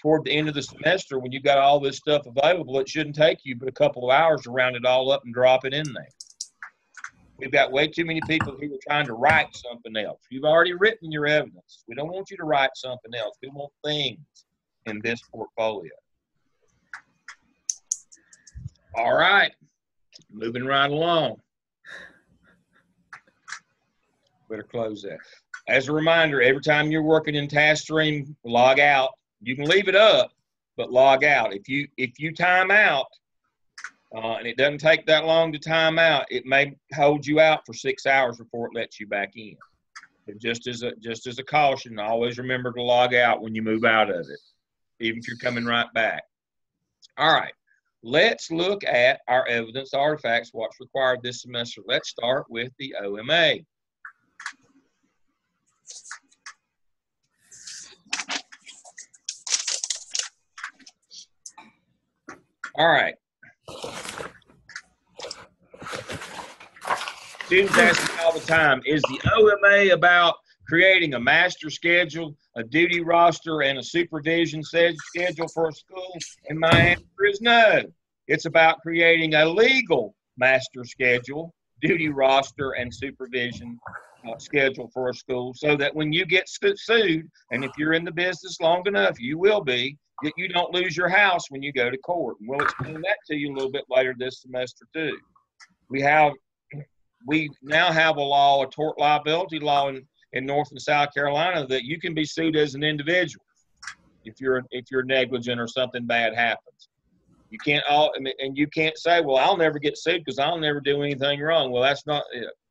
toward the end of the semester when you've got all this stuff available. It shouldn't take you but a couple of hours to round it all up and drop it in there. We've got way too many people who are trying to write something else. You've already written your evidence. We don't want you to write something else. We want things in this portfolio. All right, moving right along. Better close that. As a reminder, every time you're working in task stream, log out. You can leave it up, but log out. If you time out, and it doesn't take that long to time out, it may hold you out for 6 hours before it lets you back in. But just as a caution, always remember to log out when you move out of it, even if you're coming right back. All right. Let's look at our evidence artifacts, what's required this semester. Let's start with the OMA. All right. Students ask me all the time, is the OMA about creating a master schedule, a duty roster, and a supervision schedule for a school? And my answer is no. It's about creating a legal master schedule, duty roster, and supervision schedule for a school so that when you get sued, and if you're in the business long enough, you will be, that you don't lose your house when you go to court. And we'll explain that to you a little bit later this semester too. We now have a law, a tort liability law in North and South Carolina that you can be sued as an individual if you're negligent or something bad happens. You can't and you can't say, well, I'll never get sued because I'll never do anything wrong. Well, that's not,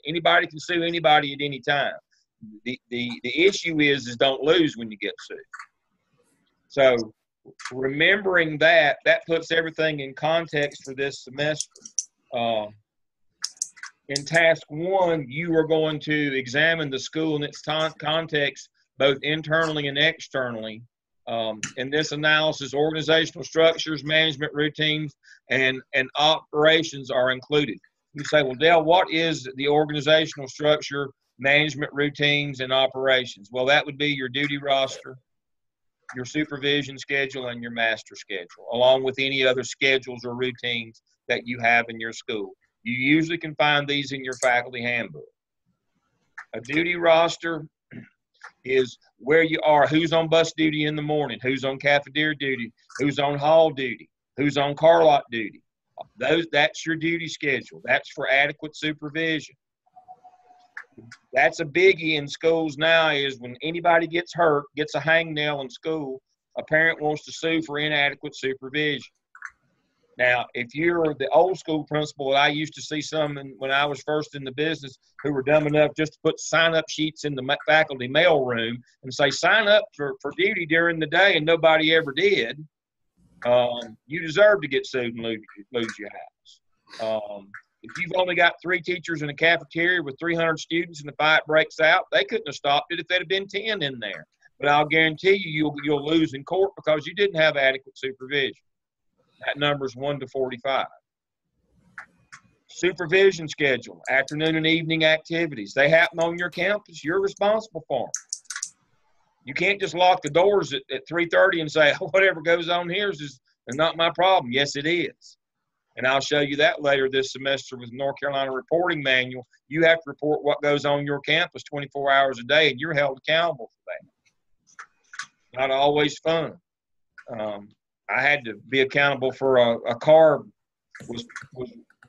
anybody can sue anybody at any time. The issue is don't lose when you get sued. So remembering that puts everything in context for this semester. In task 1, you are going to examine the school and its context, both internally and externally. In this analysis, organizational structures, management routines, and operations are included. You say, well, Dale, what is the organizational structure, management routines, and operations? Well, that would be your duty roster, your supervision schedule, and your master schedule, along with any other schedules or routines that you have in your school. You usually can find these in your faculty handbook. A duty roster is where you are, who's on bus duty in the morning, who's on cafeteria duty, who's on hall duty, who's on car lot duty. That's your duty schedule. That's for adequate supervision. That's a biggie in schools now is when anybody gets hurt, gets a hangnail in school, a parent wants to sue for inadequate supervision. Now, if you're the old school principal, I used to see some when I was first in the business who were dumb enough just to put sign-up sheets in the faculty mail room and say, sign up for duty during the day, and nobody ever did. You deserve to get sued and lose your house. If you've only got 3 teachers in a cafeteria with 300 students and the fight breaks out, they couldn't have stopped it if there'd have been 10 in there. But I'll guarantee you'll lose in court because you didn't have adequate supervision. That number is 1 to 45. Supervision schedule, afternoon and evening activities. They happen on your campus. You're responsible for them. You can't just lock the doors at 3:30 and say, oh, whatever goes on here is not my problem. Yes, it is. And I'll show you that later this semester with North Carolina Reporting Manual. You have to report what goes on your campus 24 hours a day, and you're held accountable for that. Not always fun. I had to be accountable for a car was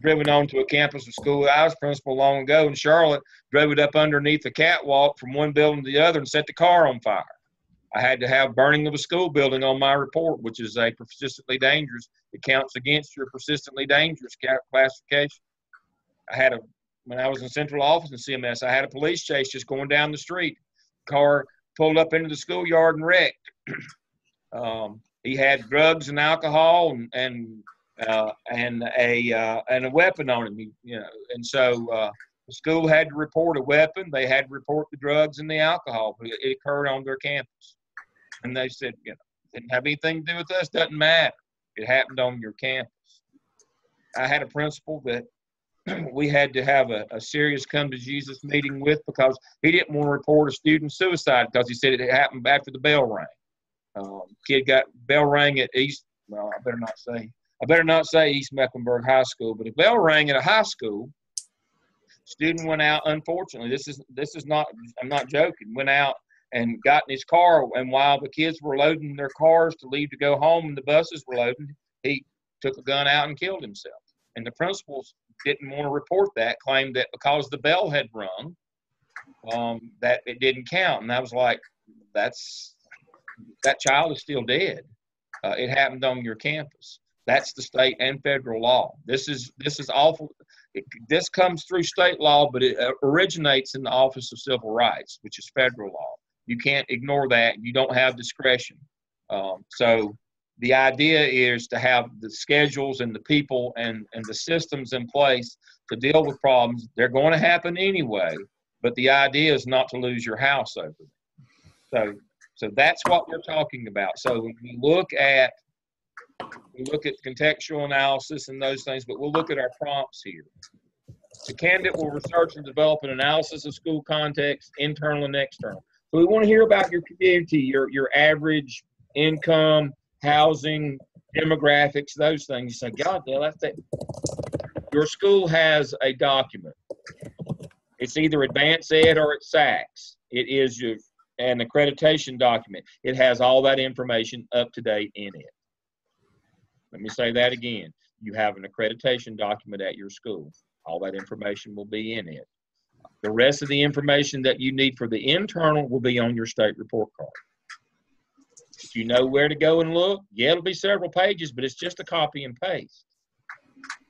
driven onto a campus of school. I was principal long ago in Charlotte, drove it up underneath the catwalk from one building to the other and set the car on fire. I had to have burning of a school building on my report, which is a persistently dangerous. It counts against your persistently dangerous classification. When I was in central office in CMS, I had a police chase just going down the street. Car pulled up into the schoolyard and wrecked. He had drugs and alcohol and a weapon on him. And so the school had to report a weapon. They had to report the drugs and the alcohol. It occurred on their campus, and they said, didn't have anything to do with us. Doesn't matter. It happened on your campus. I had a principal that we had to have a serious come to Jesus meeting with because he didn't want to report a student suicide because he said it happened after the bell rang. Kid got bell rang at East. Well, I better not say East Mecklenburg High School, but a bell rang at a high school. Student went out. Unfortunately, this is not. I'm not joking. Went out and got in his car, and while the kids were loading their cars to leave to go home, and the buses were loading, he took a gun out and killed himself. And the principals didn't want to report that, claimed that because the bell had rung, that it didn't count. And I was like, that child is still dead. It happened on your campus. That's the state and federal law. This is awful. This comes through state law, but it originates in the Office of Civil Rights, which is federal law. You can't ignore that. You don't have discretion. So the idea is to have the schedules and the people and the systems in place to deal with problems. They're going to happen anyway, but the idea is not to lose your house over them. So that's what we're talking about. So when we look at contextual analysis and those things, but we'll look at our prompts here. The candidate will research and develop an analysis of school context, internal and external. So we want to hear about your community, your average income, housing, demographics, those things. You say, God, that's that. Your school has a document. It's either Advanced Ed or it's SACS. It is an accreditation document. It has all that information up to date in it. Let me say that again. You have an accreditation document at your school. All that information will be in it. The rest of the information that you need for the internal will be on your state report card. If you know where to go and look, yeah, it'll be several pages, but it's just a copy and paste.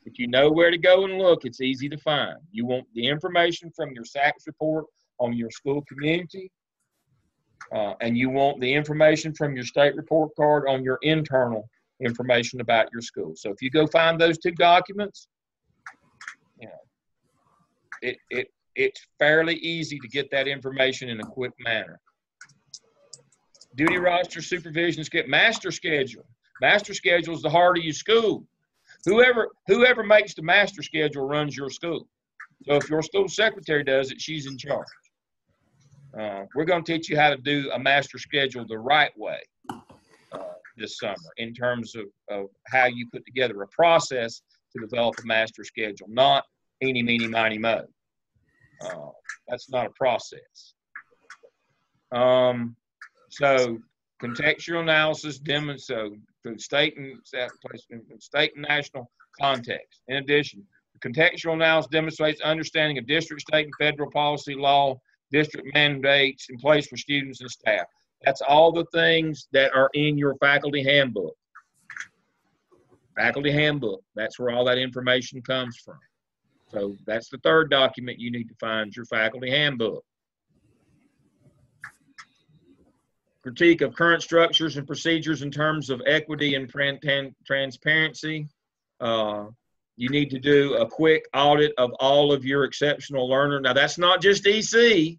If you know where to go and look, it's easy to find. You want the information from your SACS report on your school community, and you want the information from your state report card on your internal information about your school. So if you go find those two documents, it's fairly easy to get that information in a quick manner. Duty roster, supervision, master schedule. Master schedule is the heart of your school. Whoever makes the master schedule runs your school. So if your school secretary does it, she's in charge. We're going to teach you how to do a master schedule the right way this summer in terms of how you put together a process to develop a master schedule, not eeny, meeny, miny, mo. That's not a process. So contextual analysis demonstrates state and national context. In addition, the contextual analysis demonstrates understanding of district, state, and federal policy, law, district mandates in place for students and staff. That's all the things that are in your faculty handbook. Faculty handbook, that's where all that information comes from. So that's the third document you need to find, your faculty handbook. Critique of current structures and procedures in terms of equity and transparency. You need to do a quick audit of all of your exceptional learners. Now that's not just EC.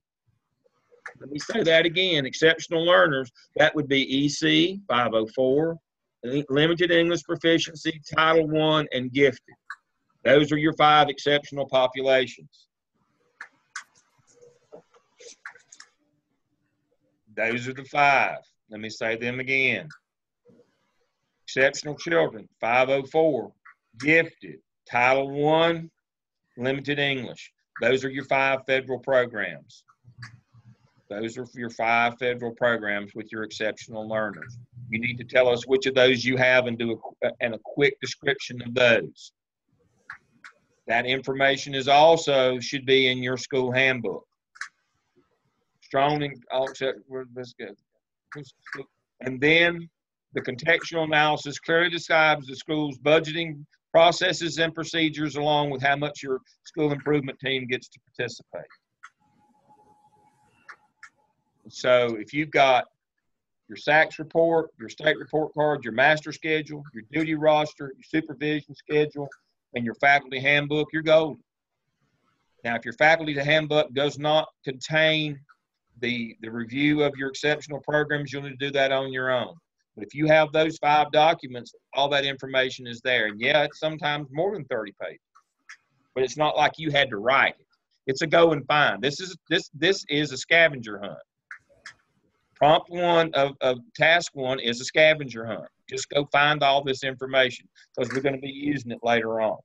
Let me say that again, exceptional learners, that would be EC 504, limited English proficiency, Title I, and gifted. Those are your 5 exceptional populations. Those are the 5. Let me say them again. Exceptional children, 504, gifted, Title I, limited English. Those are your 5 federal programs. Those are your 5 federal programs with your exceptional learners. You need to tell us which of those you have and do a quick description of those. That information is also should be in your school handbook. And then the contextual analysis clearly describes the school's budgeting processes and procedures along with how much your school improvement team gets to participate. So if you've got your SACS report, your state report card, your master schedule, your duty roster, your supervision schedule, and your faculty handbook, you're golden. Now, if your faculty handbook does not contain the review of your exceptional programs, you'll need to do that on your own. But if you have those 5 documents, all that information is there. And yeah, it's sometimes more than 30 pages, but it's not like you had to write it. It's a go and find. This is a scavenger hunt. Prompt 1 of task 1 is a scavenger hunt. Just go find all this information because we're going to be using it later on.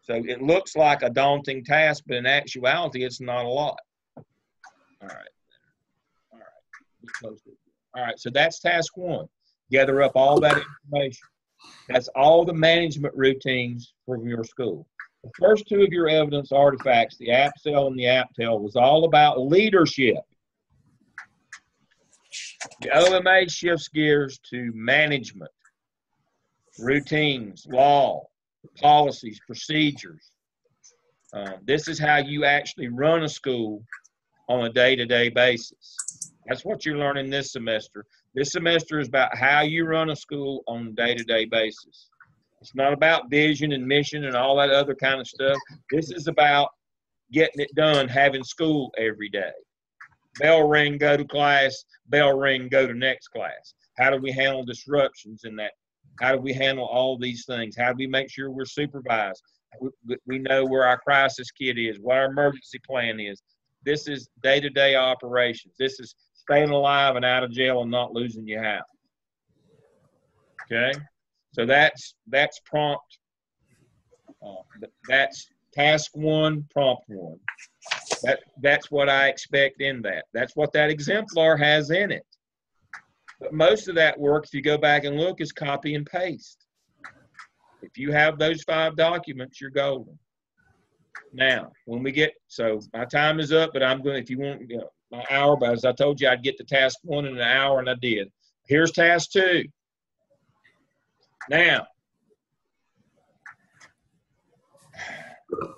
So it looks like a daunting task, but in actuality, it's not a lot. All right. All right, so that's task 1. Gather up all that information. That's all the management routines from your school. The first 2 of your evidence artifacts, the AppSell and the AppTell, was all about leadership. The OMA shifts gears to management, routines, law, policies, procedures. This is how you actually run a school on a day-to-day basis. That's what you're learning this semester. This semester is about how you run a school on a day-to-day basis. It's not about vision and mission and all that other kind of stuff. This is about getting it done, having school every day. Bell ring, go to class. Bell ring, go to next class. How do we handle disruptions in that? How do we handle all these things? How do we make sure we're supervised? We know where our crisis kit is, what our emergency plan is. This is day-to-day operations. This is staying alive and out of jail and not losing your house. Okay? So that's prompt. That's task 1, prompt 1. That's what I expect in that. That's what that exemplar has in it. But most of that work, if you go back and look, is copy and paste. If you have those 5 documents, you're golden. Now, when we get, so my time is up, but I'm going to, if you want, my hour, but as I told you, I'd get to task 1 in an hour, and I did. Here's task 2. Now,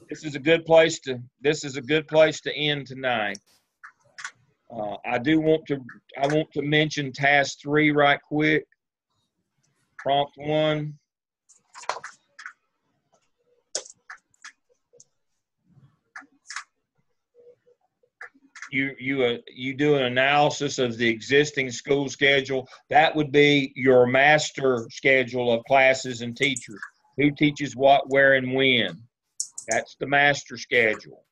this is a good place to end tonight. I want to mention task 3 right quick. Prompt 1. You do an analysis of the existing school schedule. That would be your master schedule of classes and teachers. Who teaches what, where, and when. That's the master schedule.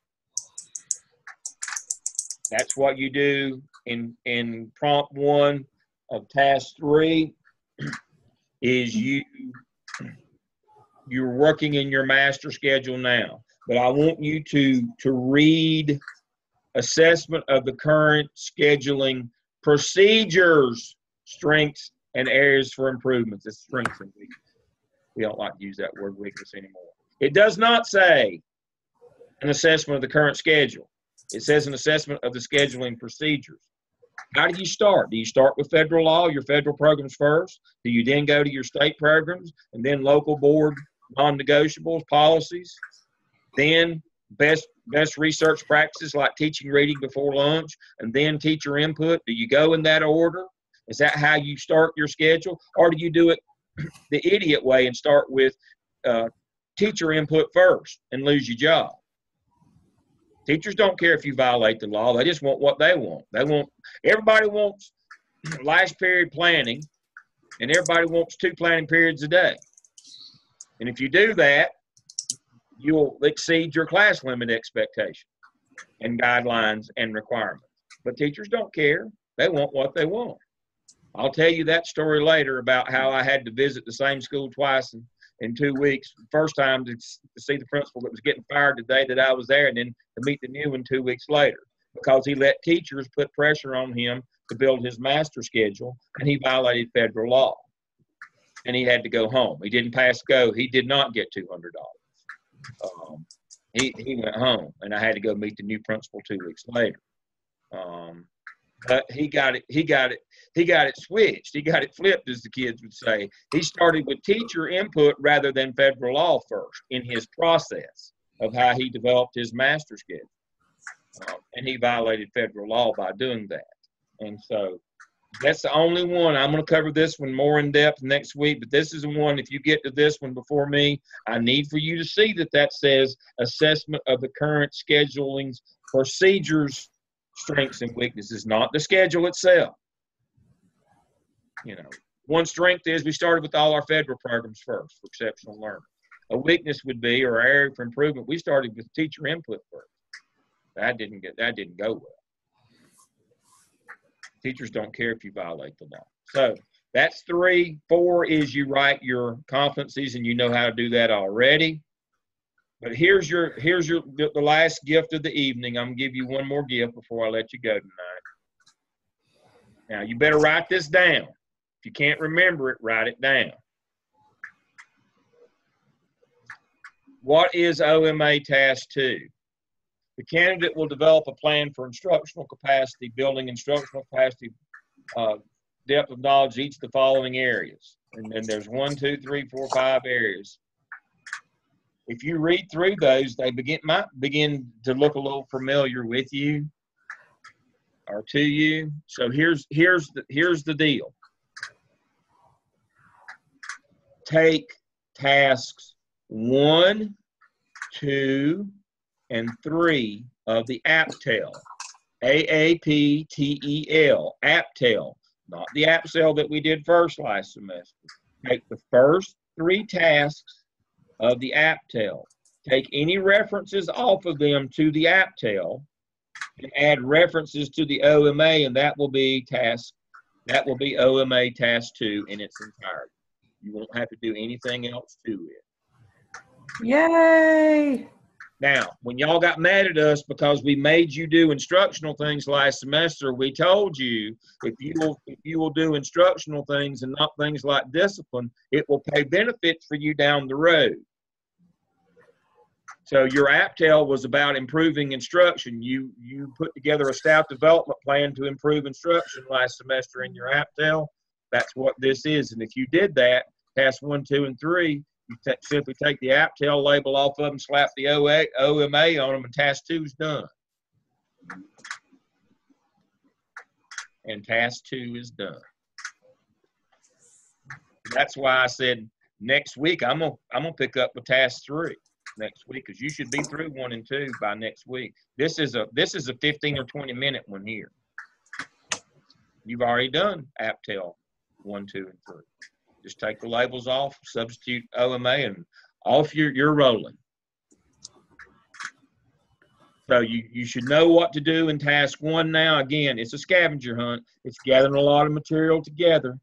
That's what you do in prompt 1 of task 3 is you're working in your master schedule now. But I want you to read assessment of the current scheduling procedures, strengths, and areas for improvements. It's strengths and weaknesses. We don't like to use that word weakness anymore. It does not say an assessment of the current schedule. It says an assessment of the scheduling procedures. How do you start? Do you start with federal law, your federal programs first? Do you then go to your state programs and then local board non-negotiables, policies? Then best research practices like teaching reading before lunch and then teacher input? Do you go in that order? Is that how you start your schedule? Or do you do it the idiot way and start with teacher input first and lose your job? Teachers don't care if you violate the law. They just want what they want. Everybody wants last period planning, and everybody wants 2 planning periods a day. And if you do that, you'll exceed your class limit expectation and guidelines and requirements. But teachers don't care. They want what they want. I'll tell you that story later about how I had to visit the same school twice in 2 weeks. First time to see the principal that was getting fired the day that I was there, and then to meet the new one 2 weeks later, because he let teachers put pressure on him to build his master schedule, and he violated federal law. And he had to go home. He didn't pass go. He did not get $200. He went home, and I had to go meet the new principal 2 weeks later. But he got it switched. He got it flipped, as the kids would say. He started with teacher input rather than federal law first in his process of how he developed his master schedule. And he violated federal law by doing that. And so That's the only one. I'm going to cover this one more in depth next week, but this is the one, if you get to this one before me, I need for you to see that says assessment of the current scheduling's procedures, strengths, and weaknesses, not the schedule itself. You know, one strength is we started with all our federal programs first for exceptional learning. A weakness would be, or area for improvement, we started with teacher input first. That didn't go well. Teachers don't care if you violate the law. So that's 3. 4 is you write your competencies, and you know how to do that already. But here's the last gift of the evening. I'm gonna give you one more gift before I let you go tonight. Now you better write this down. If you can't remember it, write it down. What is OMA Task 2? The candidate will develop a plan for instructional capacity, building instructional capacity, depth of knowledge, each of the following areas. And then there's 1, 2, 3, 4, 5 areas. If you read through those, they might begin to look a little familiar with you or to you. So here's the deal. Take tasks 1, 2, and 3 of the APTEL, AAPTEL, APTEL, not the APSEL that we did first last semester. Take the first 3 tasks of the APTEL, take any references off of them to the APTEL, and add references to the OMA, and that will be OMA Task 2 in its entirety. You won't have to do anything else to it. Yay! Now, when y'all got mad at us because we made you do instructional things last semester, we told you if you will do instructional things and not things like discipline, it will pay benefits for you down the road. So your APTEL was about improving instruction. You put together a staff development plan to improve instruction last semester in your APTEL. That's what this is. And if you did that, task 1, 2, and 3, you simply take the APTEL label off of them, slap the OMA on them, and task 2 is done. And task 2 is done. That's why I said next week I'm gonna pick up with task 3 next week, because you should be through 1 and 2 by next week. This is a 15 or 20 minute one here. You've already done APTEL 1, 2, and 3. Just take the labels off, substitute OMA, and off you're rolling. So you should know what to do in task 1 now. Again, it's a scavenger hunt. It's gathering a lot of material together.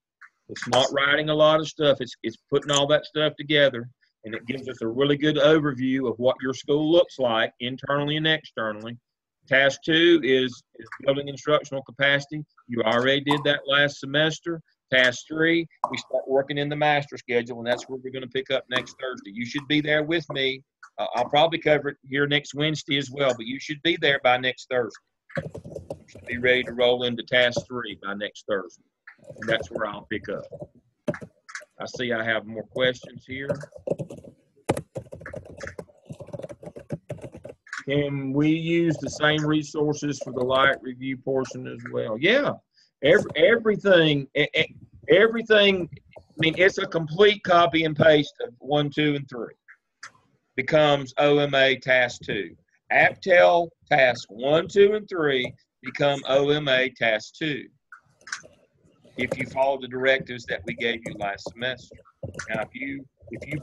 It's not writing a lot of stuff. It's putting all that stuff together, and it gives us a really good overview of what your school looks like internally and externally. Task 2 is building instructional capacity. You already did that last semester. Task 3, we start working in the master schedule, and that's where we're going to pick up next Thursday. You should be there with me. I'll probably cover it here next Wednesday as well, but you should be there by next Thursday. You should be ready to roll into task 3 by next Thursday. And that's where I'll pick up. I see I have more questions here. Can we use the same resources for the light review portion as well? Yeah. Everything, I mean, it's a complete copy and paste of 1, 2, and 3. Becomes OMA Task 2. APTEL Task 1, 2, and 3 become OMA Task 2. If you follow the directives that we gave you last semester. Now, if you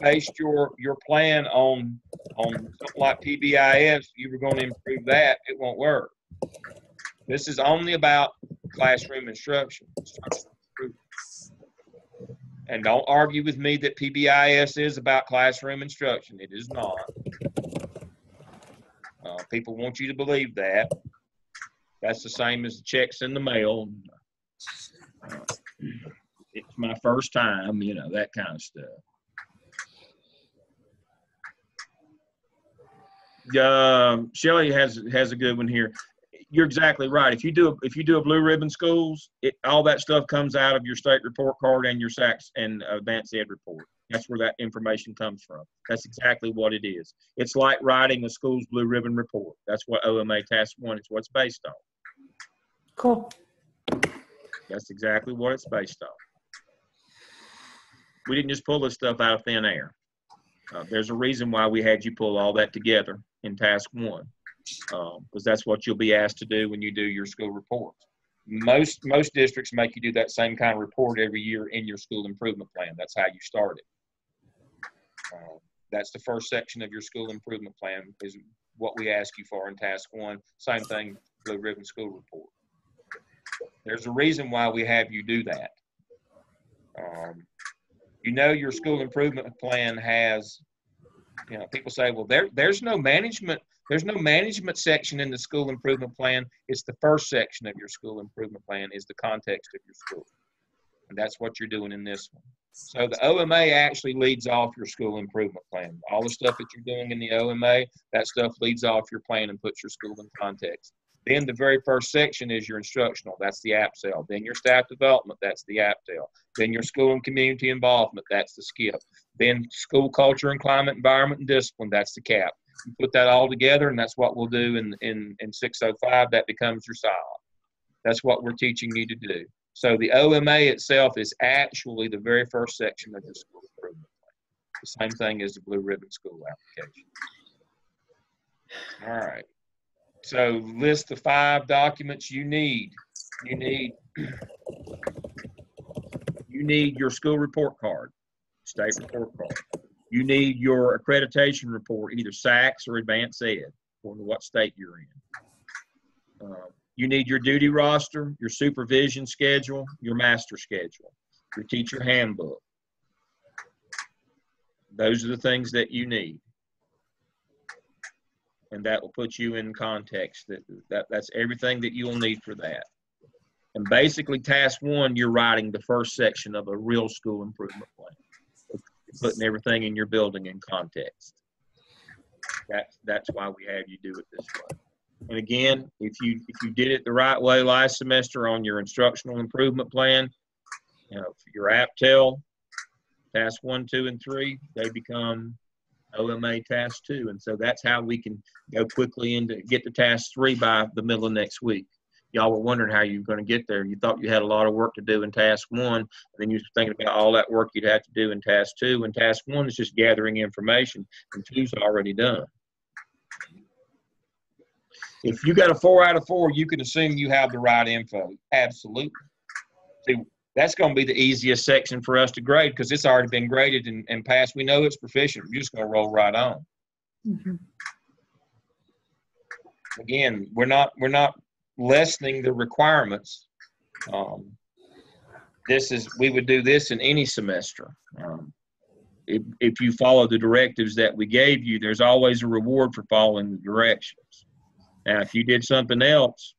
based your plan on something like PBIS, you were going to improve that, it won't work. This is only about classroom instruction. And don't argue with me that PBIS is about classroom instruction. It is not. People want you to believe that. That's the same as the checks in the mail. It's my first time, you know, that kind of stuff. Shelley has a good one here. You're exactly right. If you do a blue ribbon schools, all that stuff comes out of your state report card and your SACS and advanced ed report. That's where that information comes from. That's exactly what it is. It's like writing a school's blue ribbon report. That's what OMA Task 1 is. What's based on. Cool. That's exactly what it's based on. We didn't just pull this stuff out of thin air. There's a reason why we had you pull all that together in task 1, because that's what you'll be asked to do when you do your school reports. Most districts make you do that same kind of report every year in your school improvement plan. That's how you start it. That's the first section of your school improvement plan is what we ask you for in task 1. Same thing, Blue Ribbon School Report. There's a reason why we have you do that. You know, your school improvement plan has, you know, people say, well, there's no management section in the school improvement plan. It's the first section of your school improvement plan is the context of your school. And that's what you're doing in this one. So the OMA actually leads off your school improvement plan. All the stuff that you're doing in the OMA, that stuff leads off your plan and puts your school in context. Then the very first section is your instructional. That's the APSEL. Then your staff development. That's the APTEL. Then your school and community involvement. That's the SCIP. Then school culture and climate, environment, and discipline. That's the CAP. You put that all together, and that's what we'll do in 605. That becomes your SIOP. That's what we're teaching you to do. So the OMA itself is actually the very first section of the school improvement plan. The same thing as the Blue Ribbon School application. All right. So list the 5 documents you need. You need your school report card, state report card. You need your accreditation report, either SACS or Advanced Ed, according to what state you're in. You need your duty roster, your supervision schedule, your master schedule, your teacher handbook. Those are the things that you need. And that will put you in context. That's everything that you'll need for that. And basically, task 1, you're writing the first section of a real school improvement plan, putting everything in your building in context. That's why we have you do it this way. And again, if you did it the right way last semester on your instructional improvement plan, you know, for your APTEL, task 1, 2, and 3, they become OMA task 2. And so that's how we can go quickly into get to task 3 by the middle of next week. Y'all were wondering how you were going to get there. You thought you had a lot of work to do in task 1, and then you were thinking about all that work you'd have to do in task 2. And task 1 is just gathering information, and 2's already done. If you got a 4 out of 4, you can assume you have the right info. Absolutely. See, that's going to be the easiest section for us to grade because it's already been graded and passed. We know it's proficient. We're just going to roll right on. Mm-hmm. Again, we're not lessening the requirements. We would do this in any semester. If you follow the directives that we gave you, there's always a reward for following the directions. Now, if you did something else,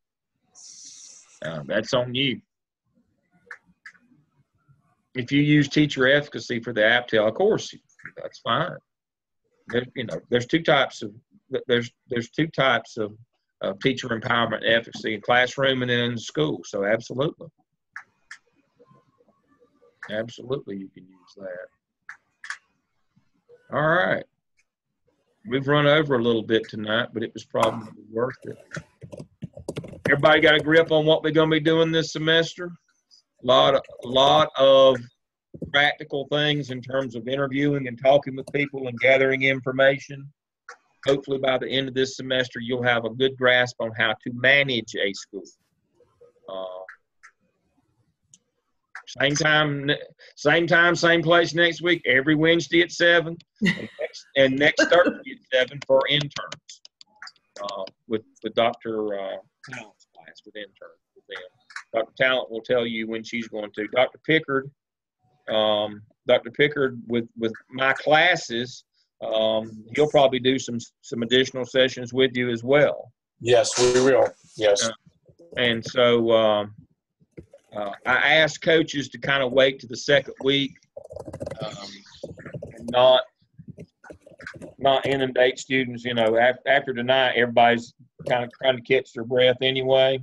that's on you. If you use teacher efficacy for the APTEL, of course, that's fine. There's two types of teacher empowerment efficacy in classroom and then in school. So absolutely, you can use that. All right. We've run over a little bit tonight, but it was probably worth it. Everybody got a grip on what we're going to be doing this semester? A lot of practical things in terms of interviewing and talking with people and gathering information. Hopefully by the end of this semester, you'll have a good grasp on how to manage a school. Same time, same place next week, every Wednesday at 7, and next Thursday at 7 for interns with Dr. Tallent's class with interns with them. Dr. Tallent will tell you when she's going to. Dr. Pickard with my classes, he'll probably do some additional sessions with you as well. Yes, we will. Yes. And so I asked coaches to kind of wait to the second week and not inundate students. After tonight, everybody's kind of trying to catch their breath anyway.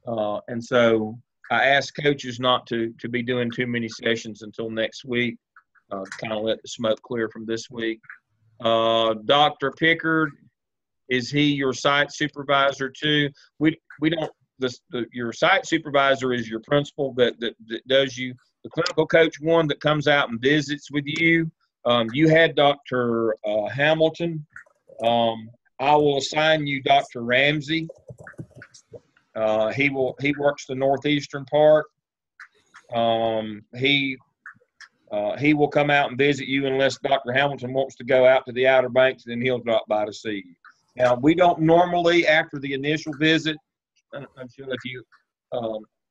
And so I asked coaches not to be doing too many sessions until next week, kind of let the smoke clear from this week. Dr. Pickard, is he your site supervisor too? We don't your site supervisor is your principal that does you. The clinical coach one that comes out and visits with you. You had Dr. Hamilton. I will assign you Dr. Ramsey. He works the northeastern part. He will come out and visit you unless Dr. Hamilton wants to go out to the Outer Banks, then he'll drop by to see you. Now, we don't normally, after the initial visit, I'm sure if you,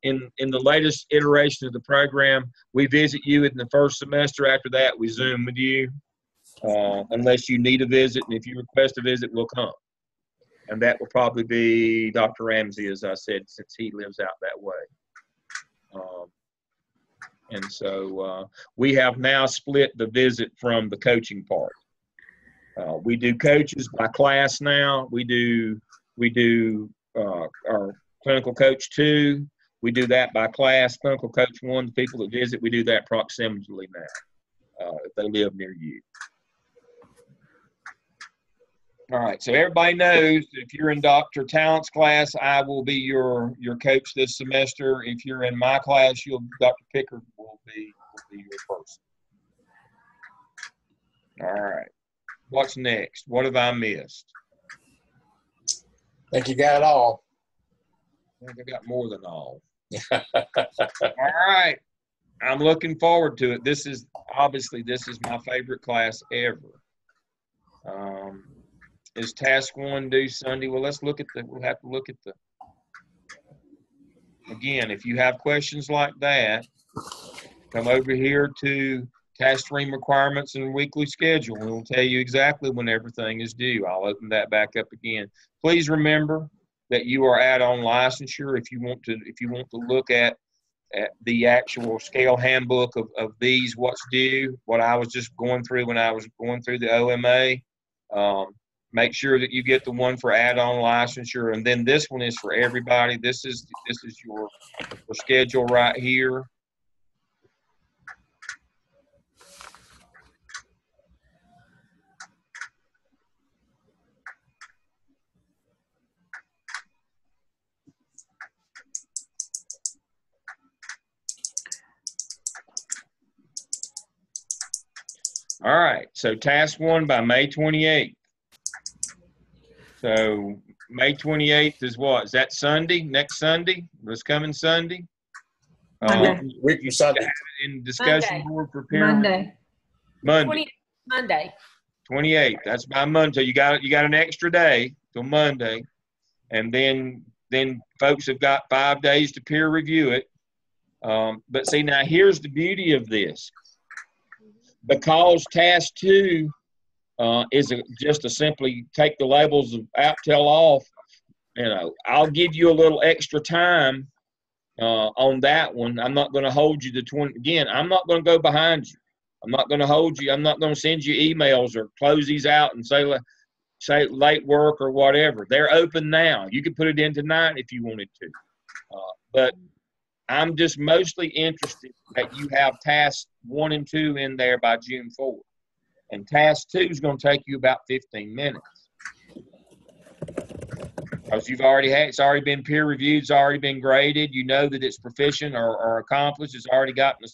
in the latest iteration of the program, we visit you in the first semester. After that, we Zoom with you, unless you need a visit. And if you request a visit, we'll come. And that will probably be Dr. Ramsey, as I said, since he lives out that way. And so we have now split the visit from the coaching part. We do coaches by class now. We do our clinical coach 2. We do that by class. Clinical coach 1, the people that visit, we do that proximally now if they live near you. All right, so everybody knows if you're in Dr. Tallent's class, I will be your coach this semester. If you're in my class, Dr. Pickard will be your person. All right, what's next? What have I missed? I think you got it all. I think I got more than all. All right, I'm looking forward to it. This is my favorite class ever. Is task 1 due Sunday? Well, we'll have to look at again, if you have questions like that, come over here to task stream requirements and weekly schedule, and we'll tell you exactly when everything is due. I'll open that back up again. Please remember that you are add-on licensure. If you want to look at the actual scale handbook of these, what's due, what I was just going through when I was going through the OMA, make sure that you get the one for add-on licensure, and then this one is for everybody. This is your schedule right here. All right, so task 1 by May 28th. So May 28th is what? Is that Sunday? Next Sunday? This coming Sunday? Monday. Week from Sunday. In discussion Monday. board for peer Monday. Monday. Monday. 28th. That's by Monday. So you got an extra day till Monday, and then folks have got 5 days to peer review it. But see, now here's the beauty of this. Because task 2 is just to simply take the labels of AppTel off, I'll give you a little extra time on that one. I'm not going to hold you to 20. Again, I'm not going to go behind you. I'm not going to hold you. I'm not going to send you emails or close these out and say late work or whatever. They're open now. You can put it in tonight if you wanted to. But I'm just mostly interested that you have tasks 1 and 2 in there by June 4th. And task 2 is going to take you about 15 minutes. Because it's already been peer reviewed, it's already been graded. You know that it's proficient or accomplished. It's already gotten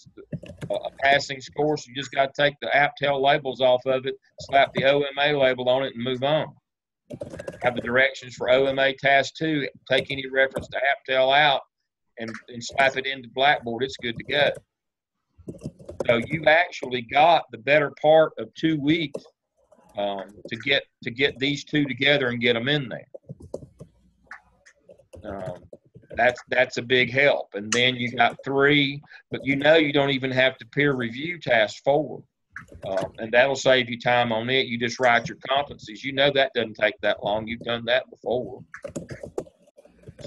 a passing score. So you just got to take the AppTel labels off of it, slap the OMA label on it, and move on. Have the directions for OMA task 2. Take any reference to AppTel out and slap it into Blackboard. It's good to go. So you've actually got the better part of 2 weeks to get these 2 together and get them in there. That's a big help. And then you got 3, but you don't even have to peer review task 4. And that'll save you time on it. You just write your competencies. That doesn't take that long. You've done that before.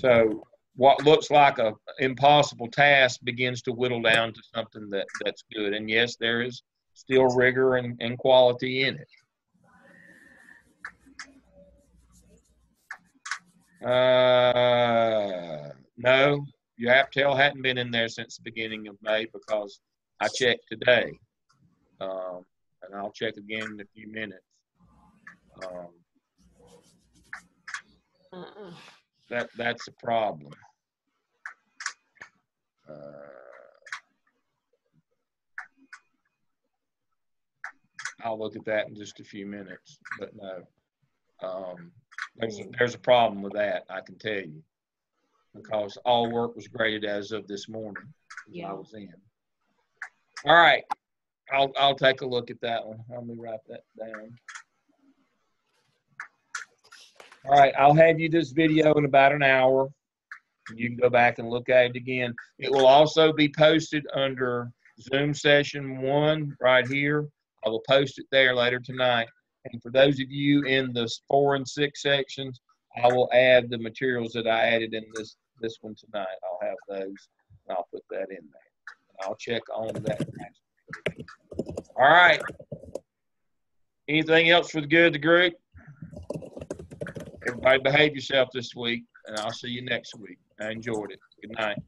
So what looks like an impossible task begins to whittle down to something that's good. And yes, there is still rigor and quality in it. No, your AppTel hadn't been in there since the beginning of May because I checked today. And I'll check again in a few minutes. That's a problem. I'll look at that in just a few minutes, but no. There's a problem with that, I can tell you, because all work was graded as of this morning, as I was in. All right, I'll take a look at that one. Let me write that down. All right, I'll have you this video in about an hour. You can go back and look at it again. It will also be posted under Zoom session 1 right here. I will post it there later tonight. And for those of you in the 4 and 6 sections, I will add the materials that I added in this one tonight. I'll have those, and I'll put that in there. And I'll check on that. All right. Anything else for the good of the group? Everybody behave yourself this week, and I'll see you next week. I enjoyed it. Good night.